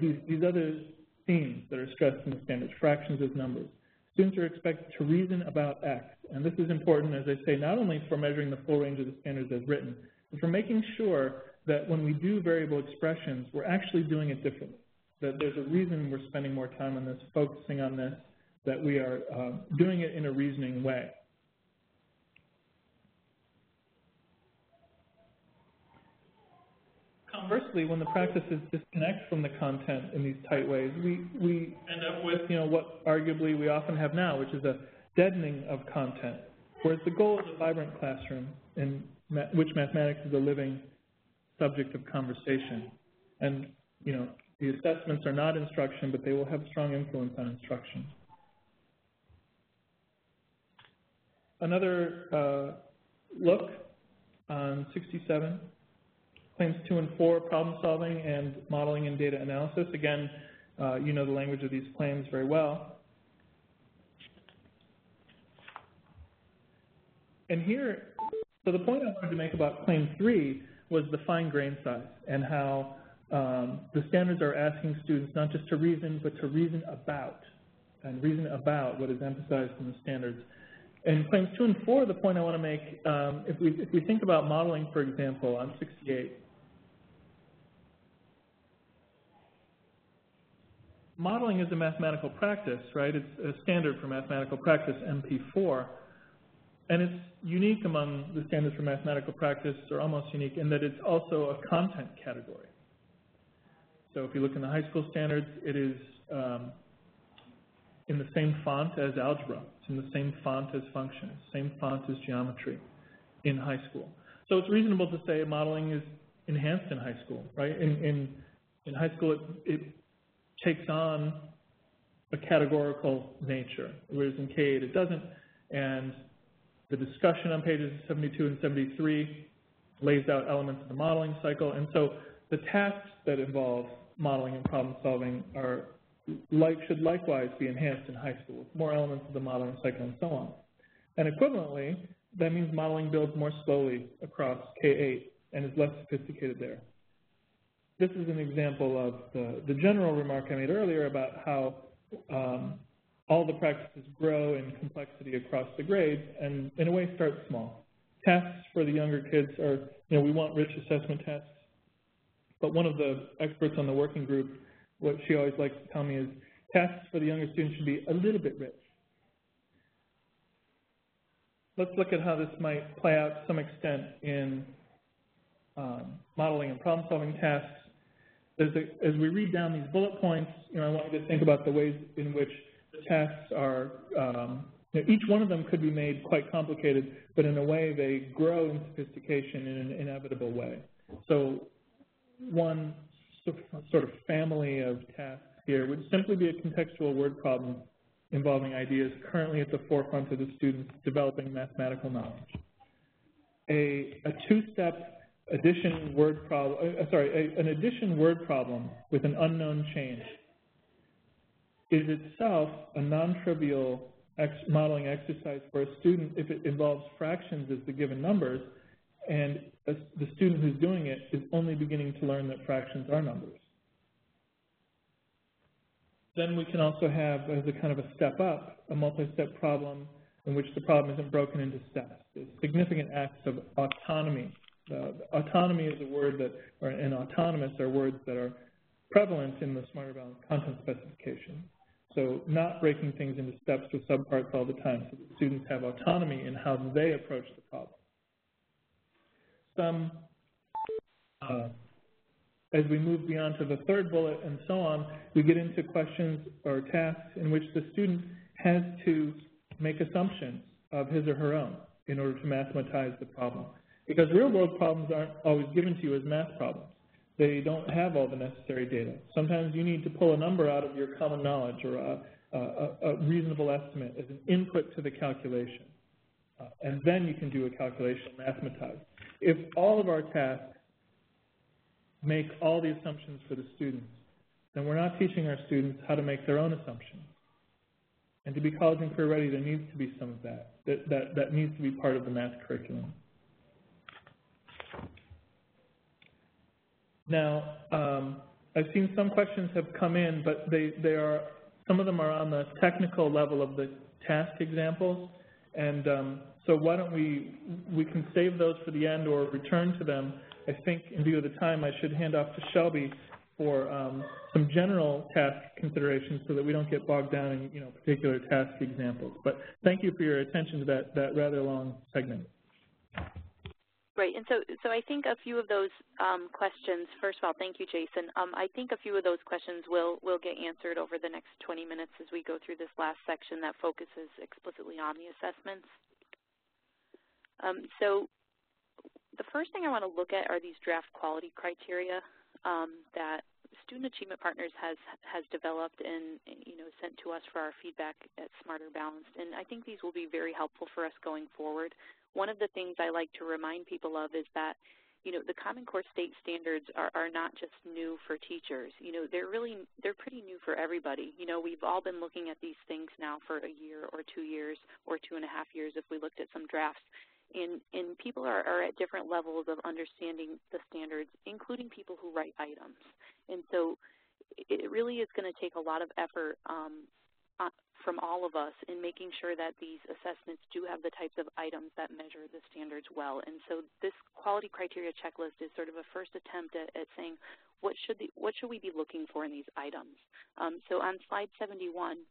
these other themes that are stressed in the standards, fractions as numbers. Students are expected to reason about X, and this is important, as I say, not only for measuring the full range of the standards as written, but for making sure that when we do variable expressions, we're actually doing it differently, that there's a reason we're spending more time on this, focusing on this, that we are doing it in a reasoning way. Conversely, when the practices disconnect from the content in these tight ways, we end up with, you know, what arguably we often have now, which is a deadening of content. Whereas the goal is a vibrant classroom in which mathematics is a living subject of conversation. And, you know, the assessments are not instruction, but they will have strong influence on instruction. Another look on 67. Claims 2 and 4, problem solving and modeling and data analysis. Again, you know the language of these claims very well. And here, so the point I wanted to make about Claim 3 was the fine grain size and how the standards are asking students not just to reason, but to reason about, and reason about what is emphasized in the standards. In Claims 2 and 4, the point I want to make, if we think about modeling, for example, on 68, modeling is a mathematical practice, right? It's a standard for mathematical practice, MP4, and it's unique among the standards for mathematical practice, or almost unique, in that it's also a content category. So if you look in the high school standards, it is in the same font as algebra. It's in the same font as functions, same font as geometry in high school. So it's reasonable to say modeling is enhanced in high school, right? In high school, it takes on a categorical nature, whereas in K-8 it doesn't. And the discussion on pages 72 and 73 lays out elements of the modeling cycle. And so the tasks that involve modeling and problem solving should likewise be enhanced in high school, with more elements of the modeling cycle and so on. And equivalently, that means modeling builds more slowly across K-8 and is less sophisticated there. this is an example of the general remark I made earlier about how all the practices grow in complexity across the grades and, in a way, start small. Tasks for the younger kids are, we want rich assessment tests, but one of the experts on the working group, what she always likes to tell me is tasks for the younger students should be a little bit rich. Let's look at how this might play out to some extent in modeling and problem-solving tasks. As we read down these bullet points, I want you to think about the ways in which the tasks are, each one of them could be made quite complicated, but in a way they grow in sophistication in an inevitable way. So one sort of family of tasks here would simply be a contextual word problem involving ideas currently at the forefront of the students developing mathematical knowledge. A two-step addition word problem, an addition word problem with an unknown change is itself a non-trivial modeling exercise for a student if it involves fractions as the given numbers, and the student who's doing it is only beginning to learn that fractions are numbers. Then we can also have, as a kind of a step up, a multi-step problem in which the problem isn't broken into steps. There's significant acts of autonomy. Autonomy is a word that, and autonomous are words that are prevalent in the Smarter Balanced content specification. So not breaking things into steps with subparts all the time, so that students have autonomy in how they approach the problem. As we move beyond to the third bullet and so on, we get into questions or tasks in which the student has to make assumptions of his or her own in order to mathematize the problem. Because real-world problems aren't always given to you as math problems. They don't have all the necessary data. Sometimes you need to pull a number out of your common knowledge or a reasonable estimate as an input to the calculation. And then you can do a calculation and mathematize. If all of our tasks make all the assumptions for the students, then we're not teaching our students how to make their own assumptions. And to be college and career ready, there needs to be some of that. That needs to be part of the math curriculum. Now, I've seen some questions have come in, but some of them are on the technical level of the task examples. And so why don't we can save those for the end or return to them. I think in view of the time, I should hand off to Shelbi for some general task considerations so that we don't get bogged down in particular task examples. But thank you for your attention to that rather long segment. Right, and so I think a few of those questions, first of all, thank you, Jason. I think a few of those questions will get answered over the next 20 minutes as we go through this last section that focuses explicitly on the assessments. So the first thing I want to look at are these draft quality criteria that Student Achievement Partners has developed and sent to us for our feedback at Smarter Balanced, and I think these will be very helpful for us going forward. One of the things I like to remind people of is that, the Common Core state standards are not just new for teachers. They're pretty new for everybody. We've all been looking at these things now for a year or 2 years or 2.5 years if we looked at some drafts. And people are at different levels of understanding the standards, including people who write items. And so it really is going to take a lot of effort from all of us in making sure that these assessments do have the types of items that measure the standards well. And so this quality criteria checklist is sort of a first attempt at saying what should we be looking for in these items. So on slide 71,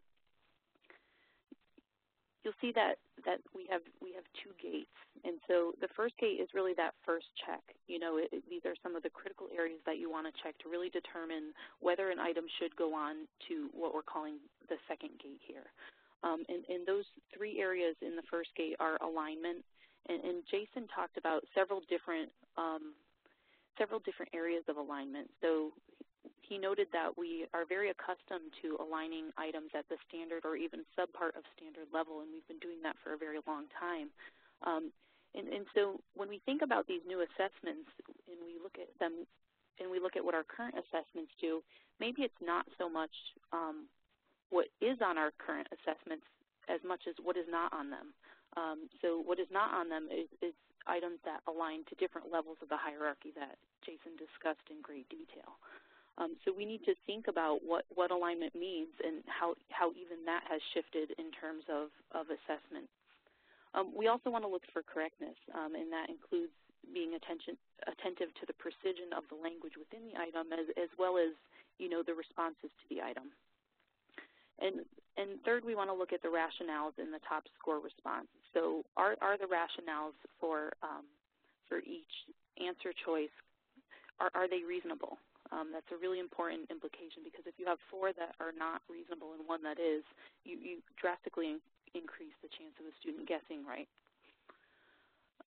you'll see that we have 2 gates. And so the first gate is really that first check. These are some of the critical areas that you want to check to really determine whether an item should go on to what we're calling the second gate here. And those 3 areas in the first gate are alignment. And Jason talked about several different areas of alignment. So he noted that we are very accustomed to aligning items at the standard or even subpart of standard level, and we've been doing that for a very long time. And so when we think about these new assessments and we look at them and we look at what our current assessments do, maybe it's not so much what is on our current assessments as much as what is not on them. So what is not on them is items that align to different levels of the hierarchy that Jason discussed in great detail. So we need to think about what alignment means and how even that has shifted in terms of assessment. We also want to look for correctness, and that includes being attentive to the precision of the language within the item as well as, the responses to the item. And third, we want to look at the rationales in the top score response. So are the rationales for each answer choice, are they reasonable? That's a really important implication, because if you have 4 that are not reasonable and 1 that is, you drastically increase the chance of the student guessing right.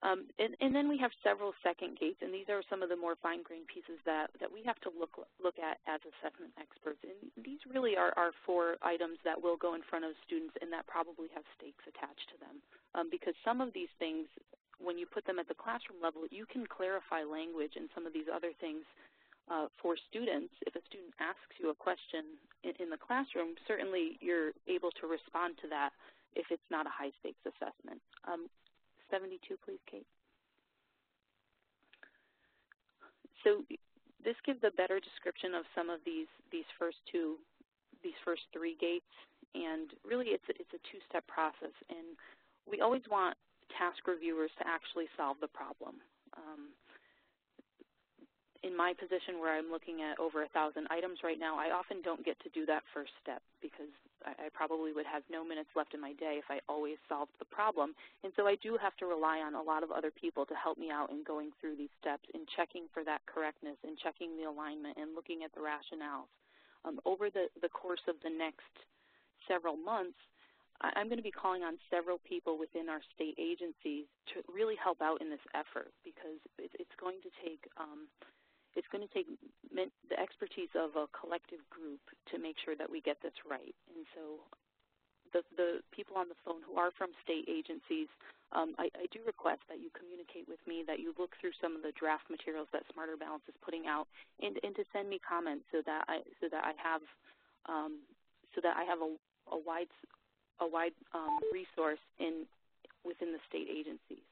And then we have several second gates, and these are some of the more fine-grained pieces that we have to look at as assessment experts. And these really are 4 items that will go in front of students and that probably have stakes attached to them. Because some of these things, when you put them at the classroom level, you can clarify language and some of these other things for students. If a student asks you a question in the classroom, certainly you're able to respond to that if it's not a high-stakes assessment. 72, please, Kate. So this gives a better description of some of these first 3 gates, and really it's a 2-step process. And we always want task reviewers to actually solve the problem. In my position where I'm looking at over 1,000 items right now, I often don't get to do that first step because I probably would have no minutes left in my day if I always solved the problem. And so I do have to rely on a lot of other people to help me out in going through these steps and checking for that correctness and checking the alignment and looking at the rationales. Over the course of the next several months, I'm going to be calling on several people within our state agencies to really help out in this effort, because it's going to take the expertise of a collective group to make sure that we get this right. And so the people on the phone who are from state agencies, I do request that you communicate with me, that you look through some of the draft materials that Smarter Balance is putting out, and to send me comments so that I have a wide resource within the state agencies.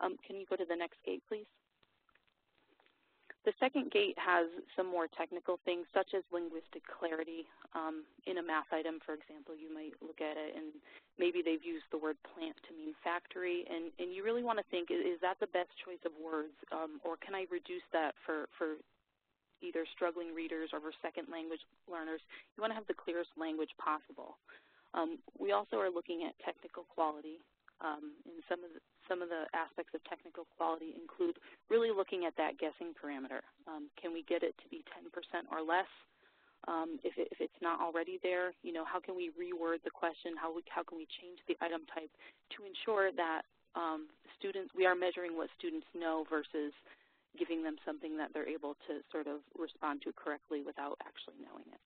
Can you go to the next gate, please? The second gate has some more technical things, such as linguistic clarity. In a math item, for example, you might look at it and maybe they've used the word plant to mean factory, and you really want to think, is that the best choice of words, or can I reduce that for either struggling readers or for second language learners? You want to have the clearest language possible. We also are looking at technical quality. And some of the aspects of technical quality include really looking at that guessing parameter. Can we get it to be 10% or less? If it's not already there, how can we reword the question? How can we change the item type to ensure that we are measuring what students know versus giving them something that they're able to sort of respond to correctly without actually knowing it.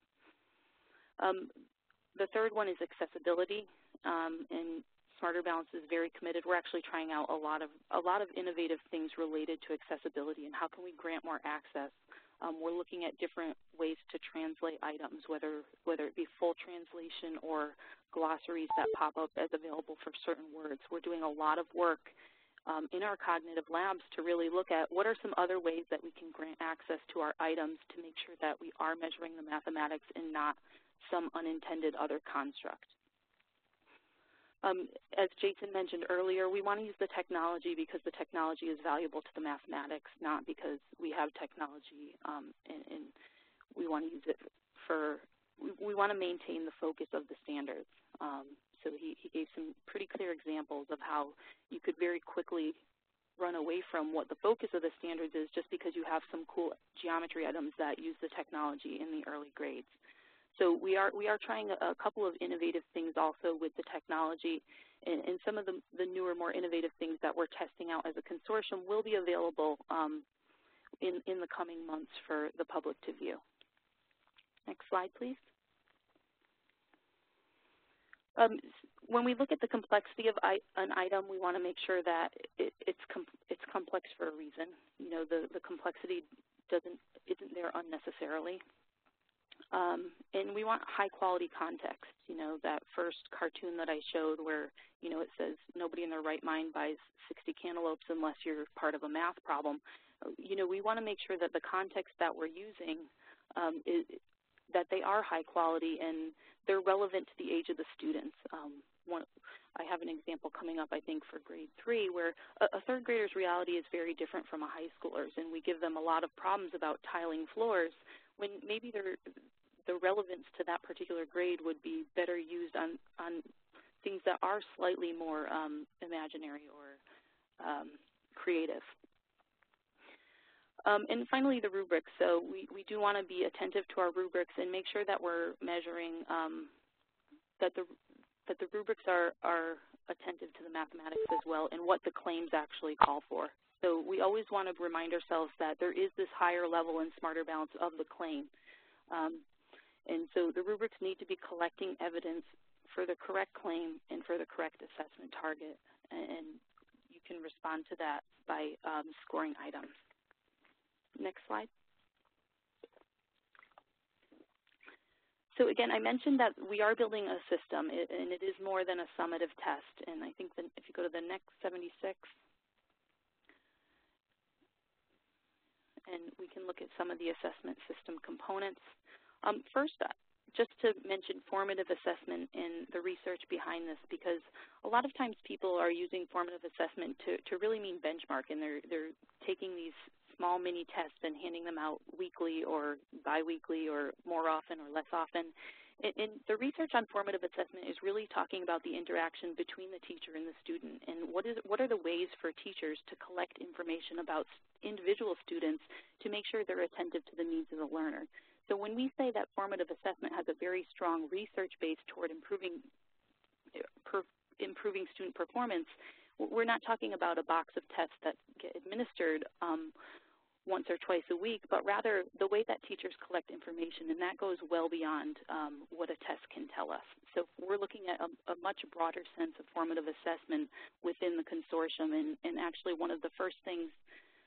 The third one is accessibility, and Smarter Balance is very committed. We're actually trying out a lot of innovative things related to accessibility and how can we grant more access. We're looking at different ways to translate items, whether it be full translation or glossaries that pop up as available for certain words. We're doing a lot of work in our cognitive labs to really look at what are some other ways that we can grant access to our items to make sure that we are measuring the mathematics and not some unintended other construct. As Jason mentioned earlier, we want to use the technology because the technology is valuable to the mathematics, not because we have technology and we want to use it we want to maintain the focus of the standards. So he gave some pretty clear examples of how you could very quickly run away from what the focus of the standards is just because you have some cool geometry items that use the technology in the early grades. So we are trying a couple of innovative things also with the technology, and some of the newer, more innovative things that we're testing out as a consortium will be available in the coming months for the public to view. Next slide, please. When we look at the complexity of an item, we want to make sure that it's complex for a reason. The complexity isn't there unnecessarily. And we want high-quality context. You know, that first cartoon that I showed where, you know, it says nobody in their right mind buys 60 cantaloupes unless you're part of a math problem. You know, we want to make sure that the context that we're using is that they are high quality and they're relevant to the age of the students. I have an example coming up, I think, for grade 3 where a third grader's reality is very different from a high schooler's, and we give them a lot of problems about tiling floors when maybe the relevance to that particular grade would be better used on things that are slightly more imaginary or creative. And finally, the rubrics. So we do want to be attentive to our rubrics and make sure that we're measuring that the rubrics are attentive to the mathematics as well and what the claims actually call for. So we always want to remind ourselves that there is this higher level and smarter balance of the claim. And so the rubrics need to be collecting evidence for the correct claim and for the correct assessment target. And you can respond to that by scoring items. Next slide. So again, I mentioned that we are building a system, and it is more than a summative test. And I think that if you go to the next 76, and we can look at some of the assessment system components. First, just to mention formative assessment and the research behind this, because a lot of times people are using formative assessment to really mean benchmark, and they're taking these small mini tests and handing them out weekly or biweekly or more often or less often. And the research on formative assessment is really talking about the interaction between the teacher and the student, and what are the ways for teachers to collect information about individual students to make sure they're attentive to the needs of the learner. So when we say that formative assessment has a very strong research base toward improving student performance, we're not talking about a box of tests that get administered once or twice a week, but rather the way that teachers collect information, and that goes well beyond what a test can tell us. So we're looking at a much broader sense of formative assessment within the consortium, and actually one of the first things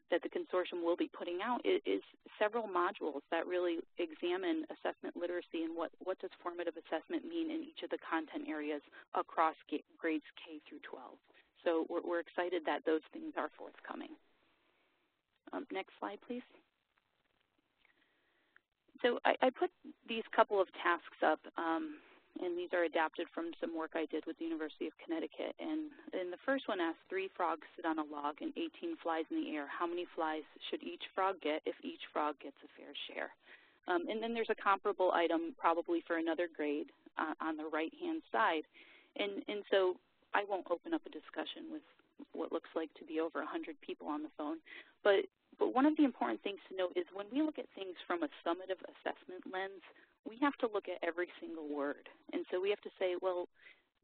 that the consortium will be putting out is several modules that really examine assessment literacy and what does formative assessment mean in each of the content areas across grades K through 12. So we're excited that those things are forthcoming. Next slide, please. So I put these couple of tasks up, and these are adapted from some work I did with the University of Connecticut. And the first one asks, 3 frogs sit on a log and 18 flies in the air. How many flies should each frog get if each frog gets a fair share? And then there's a comparable item probably for another grade on the right-hand side. And so I won't open up a discussion with what looks like to be over 100 people on the phone. But one of the important things to note is when we look at things from a summative assessment lens, we have to look at every single word. And so we have to say, well,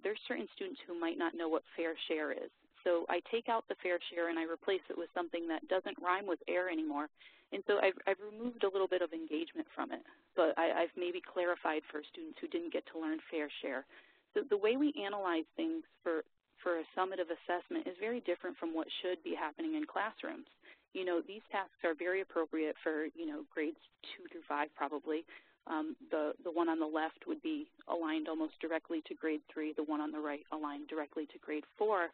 there's certain students who might not know what fair share is. So I take out the fair share and I replace it with something that doesn't rhyme with air anymore. And so I've removed a little bit of engagement from it, but I've maybe clarified for students who didn't get to learn fair share. So the way we analyze things for a summative assessment is very different from what should be happening in classrooms. You know, these tasks are very appropriate for, you know, grades 2 through 5 probably. The one on the left would be aligned almost directly to grade 3, the one on the right aligned directly to grade 4.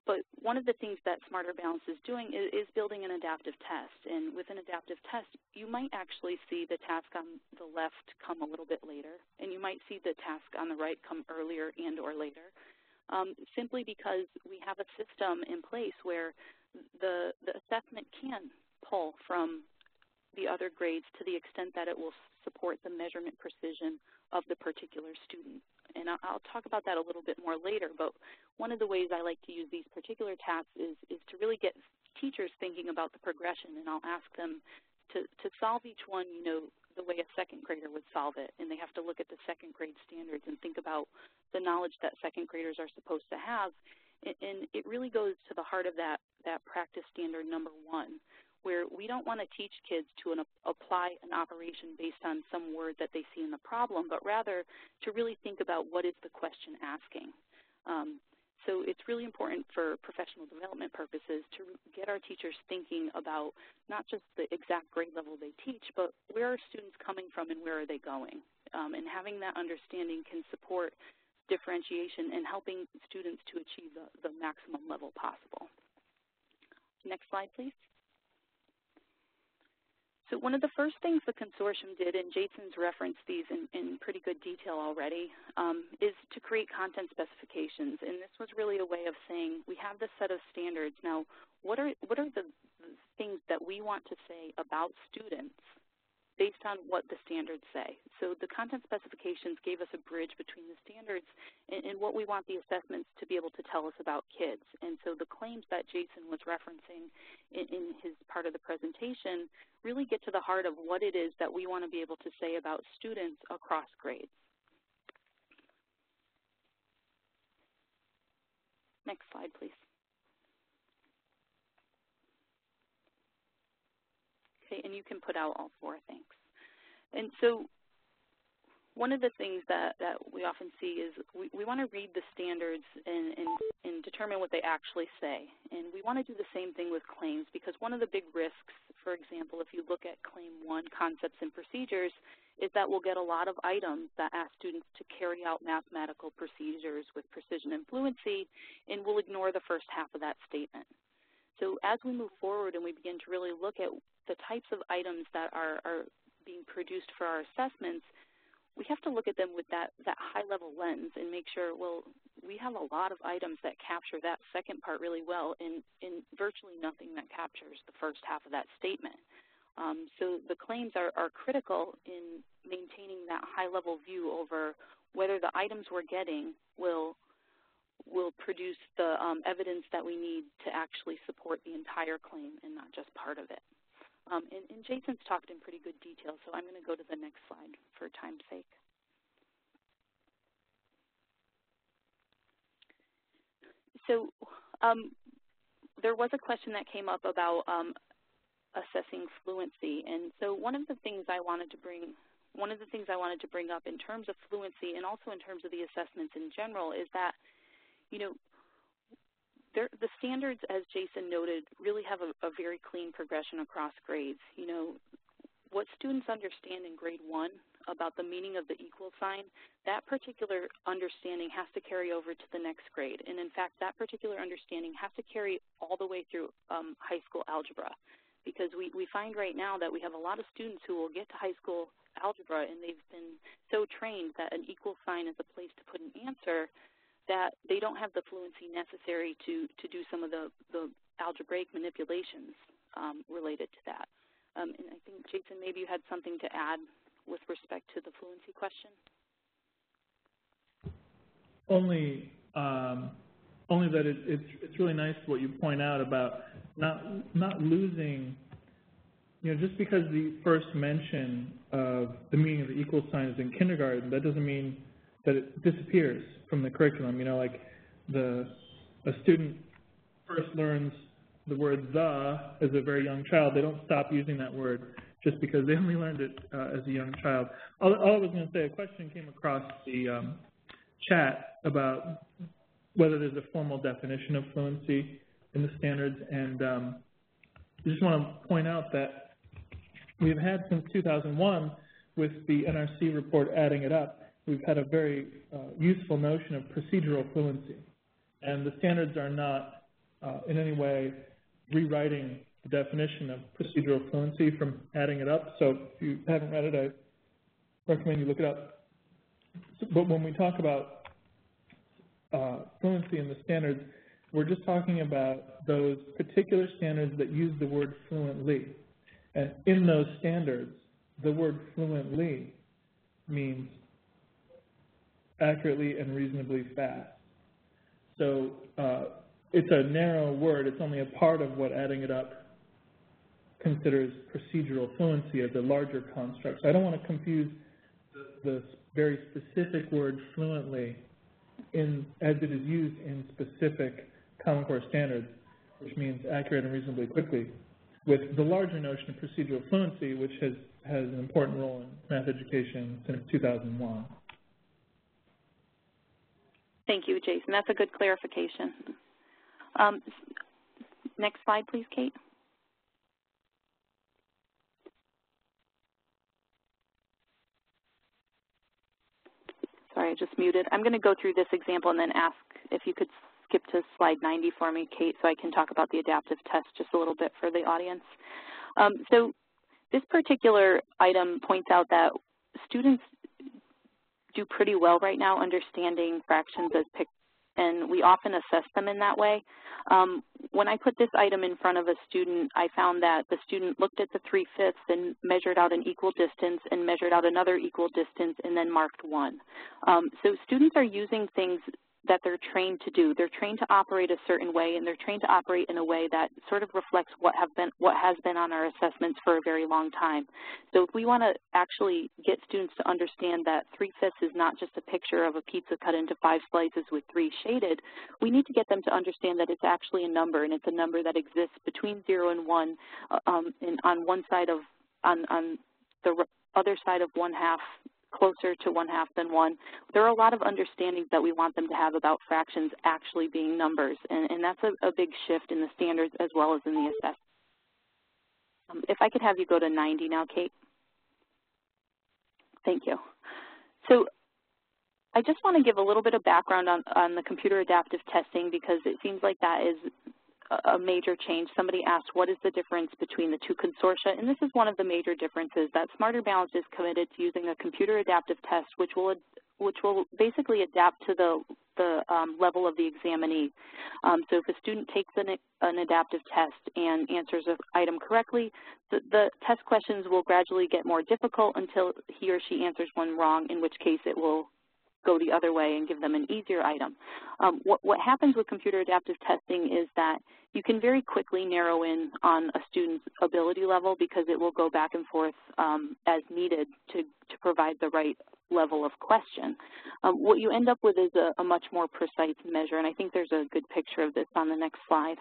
But one of the things that Smarter Balance is doing is building an adaptive test. And with an adaptive test, you might actually see the task on the left come a little bit later, and you might see the task on the right come earlier and or later, simply because we have a system in place where the assessment can pull from the other grades to the extent that it will support the measurement precision of the particular student. And I'll talk about that a little bit more later, but one of the ways I like to use these particular tasks is to really get teachers thinking about the progression, and I'll ask them to solve each one, you know, the way a second grader would solve it, and they have to look at the second grade standards and think about the knowledge that second graders are supposed to have. And it really goes to the heart of that practice standard number 1, where we don't want to teach kids to apply an operation based on some word that they see in the problem, but rather to really think about what is the question asking. so it's really important for professional development purposes to get our teachers thinking about not just the exact grade level they teach, but where are students coming from and where are they going. And having that understanding can support differentiation and helping students to achieve the maximum level possible. Next slide, please. So one of the first things the consortium did, and Jason's referenced these in pretty good detail already, is to create content specifications. And this was really a way of saying, we have this set of standards. Now, what are the things that we want to say about students based on what the standards say? So the content specifications gave us a bridge between the standards and what we want the assessments to be able to tell us about kids. And so the claims that Jason was referencing in his part of the presentation really get to the heart of what it is that we want to be able to say about students across grades. Next slide, please. Okay, and you can put out all four, thanks. And so one of the things that we often see is we want to read the standards and determine what they actually say. And we want to do the same thing with claims, because one of the big risks, for example, if you look at Claim 1, Concepts and Procedures, is that we'll get a lot of items that ask students to carry out mathematical procedures with precision and fluency, and we'll ignore the first half of that statement. So as we move forward and we begin to really look at the types of items that are being produced for our assessments, we have to look at them with that high-level lens and make sure, well, we have a lot of items that capture that second part really well and virtually nothing that captures the first half of that statement. So the claims are critical in maintaining that high-level view over whether the items we're getting will produce the evidence that we need to actually support the entire claim and not just part of it. And Jason's talked in pretty good detail, so I'm going to go to the next slide for time's sake. So there was a question that came up about assessing fluency, and so one of the things I wanted to bring up in terms of fluency and also in terms of the assessments in general is that, you know, the standards, as Jason noted, really have a very clean progression across grades. You know, what students understand in grade 1 about the meaning of the equal sign, that particular understanding has to carry over to the next grade. And in fact, that particular understanding has to carry all the way through high school algebra, because we find right now that we have a lot of students who will get to high school algebra and they've been so trained that an equal sign is a place to put an answer that they don't have the fluency necessary to do some of the algebraic manipulations related to that. And I think, Jason, maybe you had something to add with respect to the fluency question? Only that it's really nice what you point out about not losing, you know, just because the first mention of the meaning of the equal sign is in kindergarten, that doesn't mean that it disappears from the curriculum. You know, like a student first learns the word "the" as a very young child. They don't stop using that word just because they only learned it as a young child. All I was going to say, a question came across the chat about whether there's a formal definition of fluency in the standards, and I just want to point out that we've had since 2001, with the NRC report adding it up, we've had a very useful notion of procedural fluency. And the standards are not in any way rewriting the definition of procedural fluency from adding it up. So if you haven't read it, I recommend you look it up. But when we talk about fluency in the standards, we're just talking about those particular standards that use the word fluently. And in those standards, the word fluently means accurately and reasonably fast. So it's a narrow word. It's only a part of what adding it up considers procedural fluency as a larger construct. So I don't want to confuse the very specific word fluently as it is used in specific Common Core standards, which means accurate and reasonably quickly, with the larger notion of procedural fluency, which has an important role in math education since 2001. Thank you, Jason. That's a good clarification. Next slide, please, Kate. Sorry, I just muted. I'm going to go through this example and then ask if you could skip to slide 90 for me, Kate, so I can talk about the adaptive test just a little bit for the audience. So this particular item points out that students do pretty well right now understanding fractions as pictures, and we often assess them in that way. When I put this item in front of a student, I found that the student looked at the 3/5 and measured out an equal distance and measured out another equal distance and then marked 1. So students are using things that they're trained to do. They're trained to operate a certain way, and they're trained to operate in a way that sort of reflects what has been on our assessments for a very long time. So if we want to actually get students to understand that 3/5 is not just a picture of a pizza cut into 5 slices with 3 shaded, we need to get them to understand that it's actually a number, and it's a number that exists between 0 and 1, and on one side of, on the other side of 1/2, closer to 1/2 than 1. There are a lot of understandings that we want them to have about fractions actually being numbers, and that's a big shift in the standards as well as in the assessment. If I could have you go to 90 now, Kate. Thank you. So I just want to give a little bit of background on the computer adaptive testing, because it seems like that is a major change. Somebody asked, what is the difference between the two consortia? And this is one of the major differences, that Smarter Balanced is committed to using a computer adaptive test, which will basically adapt to the level of the examinee. So if a student takes an adaptive test and answers an item correctly, the test questions will gradually get more difficult until he or she answers one wrong, in which case it will go the other way and give them an easier item. What happens with computer adaptive testing is that you can very quickly narrow in on a student's ability level, because it will go back and forth as needed to provide the right level of question. What you end up with is a much more precise measure, and I think there's a good picture of this on the next slide.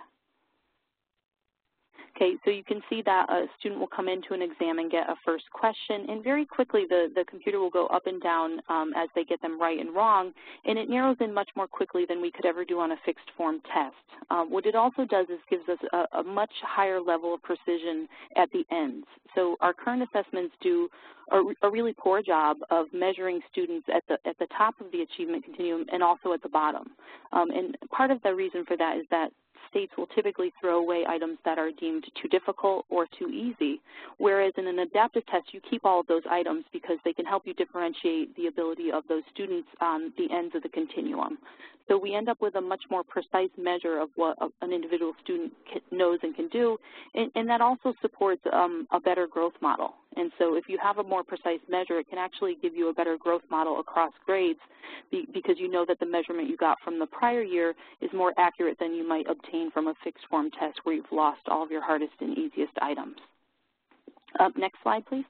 Okay, so you can see that a student will come into an exam and get a first question, and very quickly the computer will go up and down as they get them right and wrong, and it narrows in much more quickly than we could ever do on a fixed form test. What it also does is gives us a much higher level of precision at the ends. So our current assessments do a really poor job of measuring students at the top of the achievement continuum and also at the bottom. And part of the reason for that is that states will typically throw away items that are deemed too difficult or too easy, whereas in an adaptive test you keep all of those items because they can help you differentiate the ability of those students on the ends of the continuum. So we end up with a much more precise measure of what an individual student knows and can do, and that also supports a better growth model. And so if you have a more precise measure, it can actually give you a better growth model across grades, because you know that the measurement you got from the prior year is more accurate than you might obtain from a fixed form test where you've lost all of your hardest and easiest items. Next slide, please.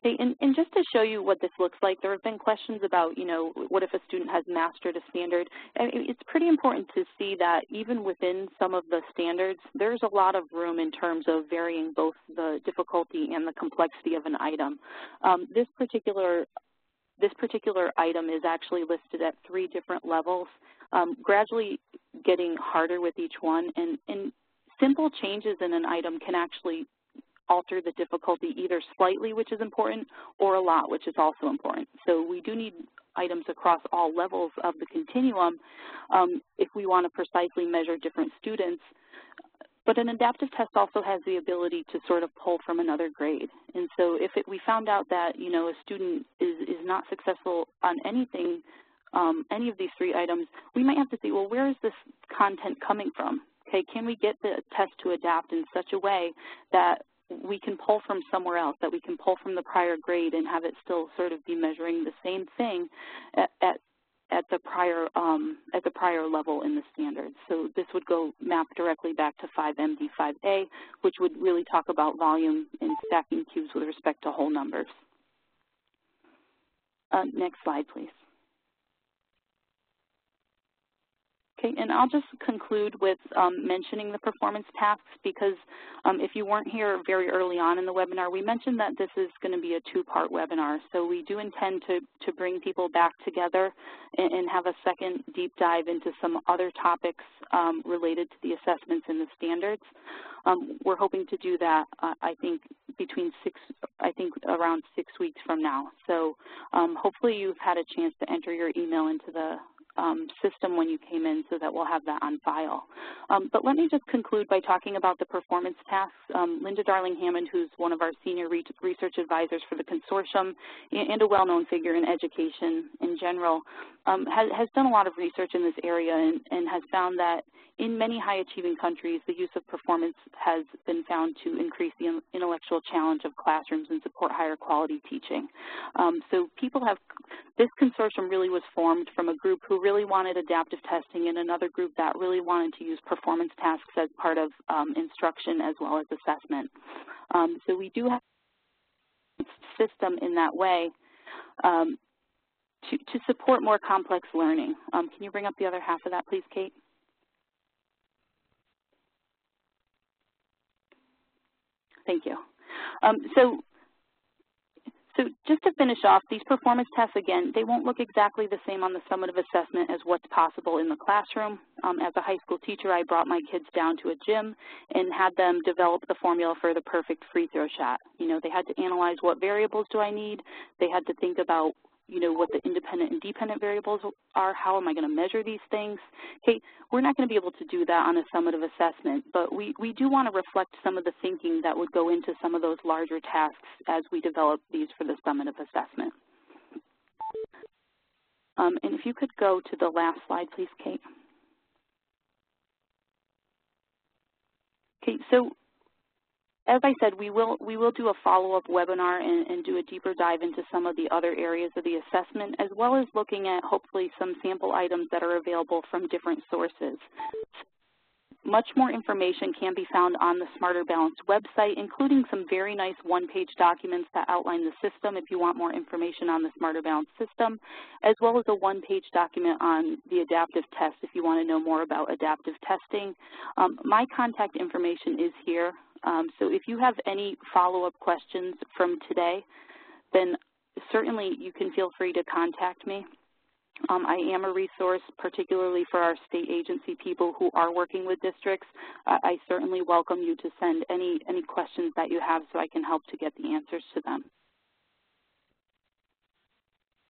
Okay, and just to show you what this looks like, there have been questions about, you know, what if a student has mastered a standard? And it's pretty important to see that even within some of the standards, there's a lot of room in terms of varying both the difficulty and the complexity of an item. This particular item is actually listed at 3 different levels, gradually getting harder with each one, and simple changes in an item can actually alter the difficulty either slightly, which is important, or a lot, which is also important. So we do need items across all levels of the continuum if we want to precisely measure different students. But an adaptive test also has the ability to sort of pull from another grade. And so if we found out that, you know, a student is not successful on anything, any of these 3 items, we might have to see, well, where is this content coming from? Okay, can we get the test to adapt in such a way that we can pull from somewhere else, that we can pull from the prior grade and have it still sort of be measuring the same thing at the prior level in the standards. So this would go map directly back to 5MD 5A, which would really talk about volume and stacking cubes with respect to whole numbers. Next slide, please. Okay, and I'll just conclude with mentioning the performance tasks because if you weren't here very early on in the webinar, we mentioned that this is going to be a two-part webinar. So we do intend to bring people back together and have a second deep dive into some other topics related to the assessments and the standards. We're hoping to do that, I think, around 6 weeks from now. So hopefully you've had a chance to enter your email into the system when you came in so that we'll have that on file. But let me just conclude by talking about the performance tasks. Linda Darling-Hammond, who's one of our senior research advisors for the consortium and a well-known figure in education in general, has done a lot of research in this area and has found that in many high-achieving countries, the use of performance has been found to increase the intellectual challenge of classrooms and support higher quality teaching. So this consortium really was formed from a group who really wanted adaptive testing and another group that really wanted to use performance tasks as part of instruction as well as assessment. So we do have a system in that way to support more complex learning. Can you bring up the other half of that, please, Kate? Thank you. So just to finish off, these performance tests, again, they won't look exactly the same on the summative assessment as what's possible in the classroom. As a high school teacher, I brought my kids down to a gym and had them develop the formula for the perfect free throw shot. You know, they had to analyze what variables do I need. They had to think about, you know, what the independent and dependent variables are. How am I going to measure these things? Okay, we're not going to be able to do that on a summative assessment, but we do want to reflect some of the thinking that would go into some of those larger tasks as we develop these for the summative assessment. And if you could go to the last slide, please, Kate. Okay, so as I said, we will do a follow-up webinar and do a deeper dive into some of the other areas of the assessment, as well as looking at hopefully some sample items that are available from different sources. Much more information can be found on the Smarter Balanced website, including some very nice one-page documents that outline the system if you want more information on the Smarter Balanced system, as well as a one-page document on the adaptive test if you want to know more about adaptive testing. My contact information is here. So if you have any follow-up questions from today, then certainly you can feel free to contact me. I am a resource, particularly for our state agency people who are working with districts. I certainly welcome you to send any questions that you have so I can help to get the answers to them.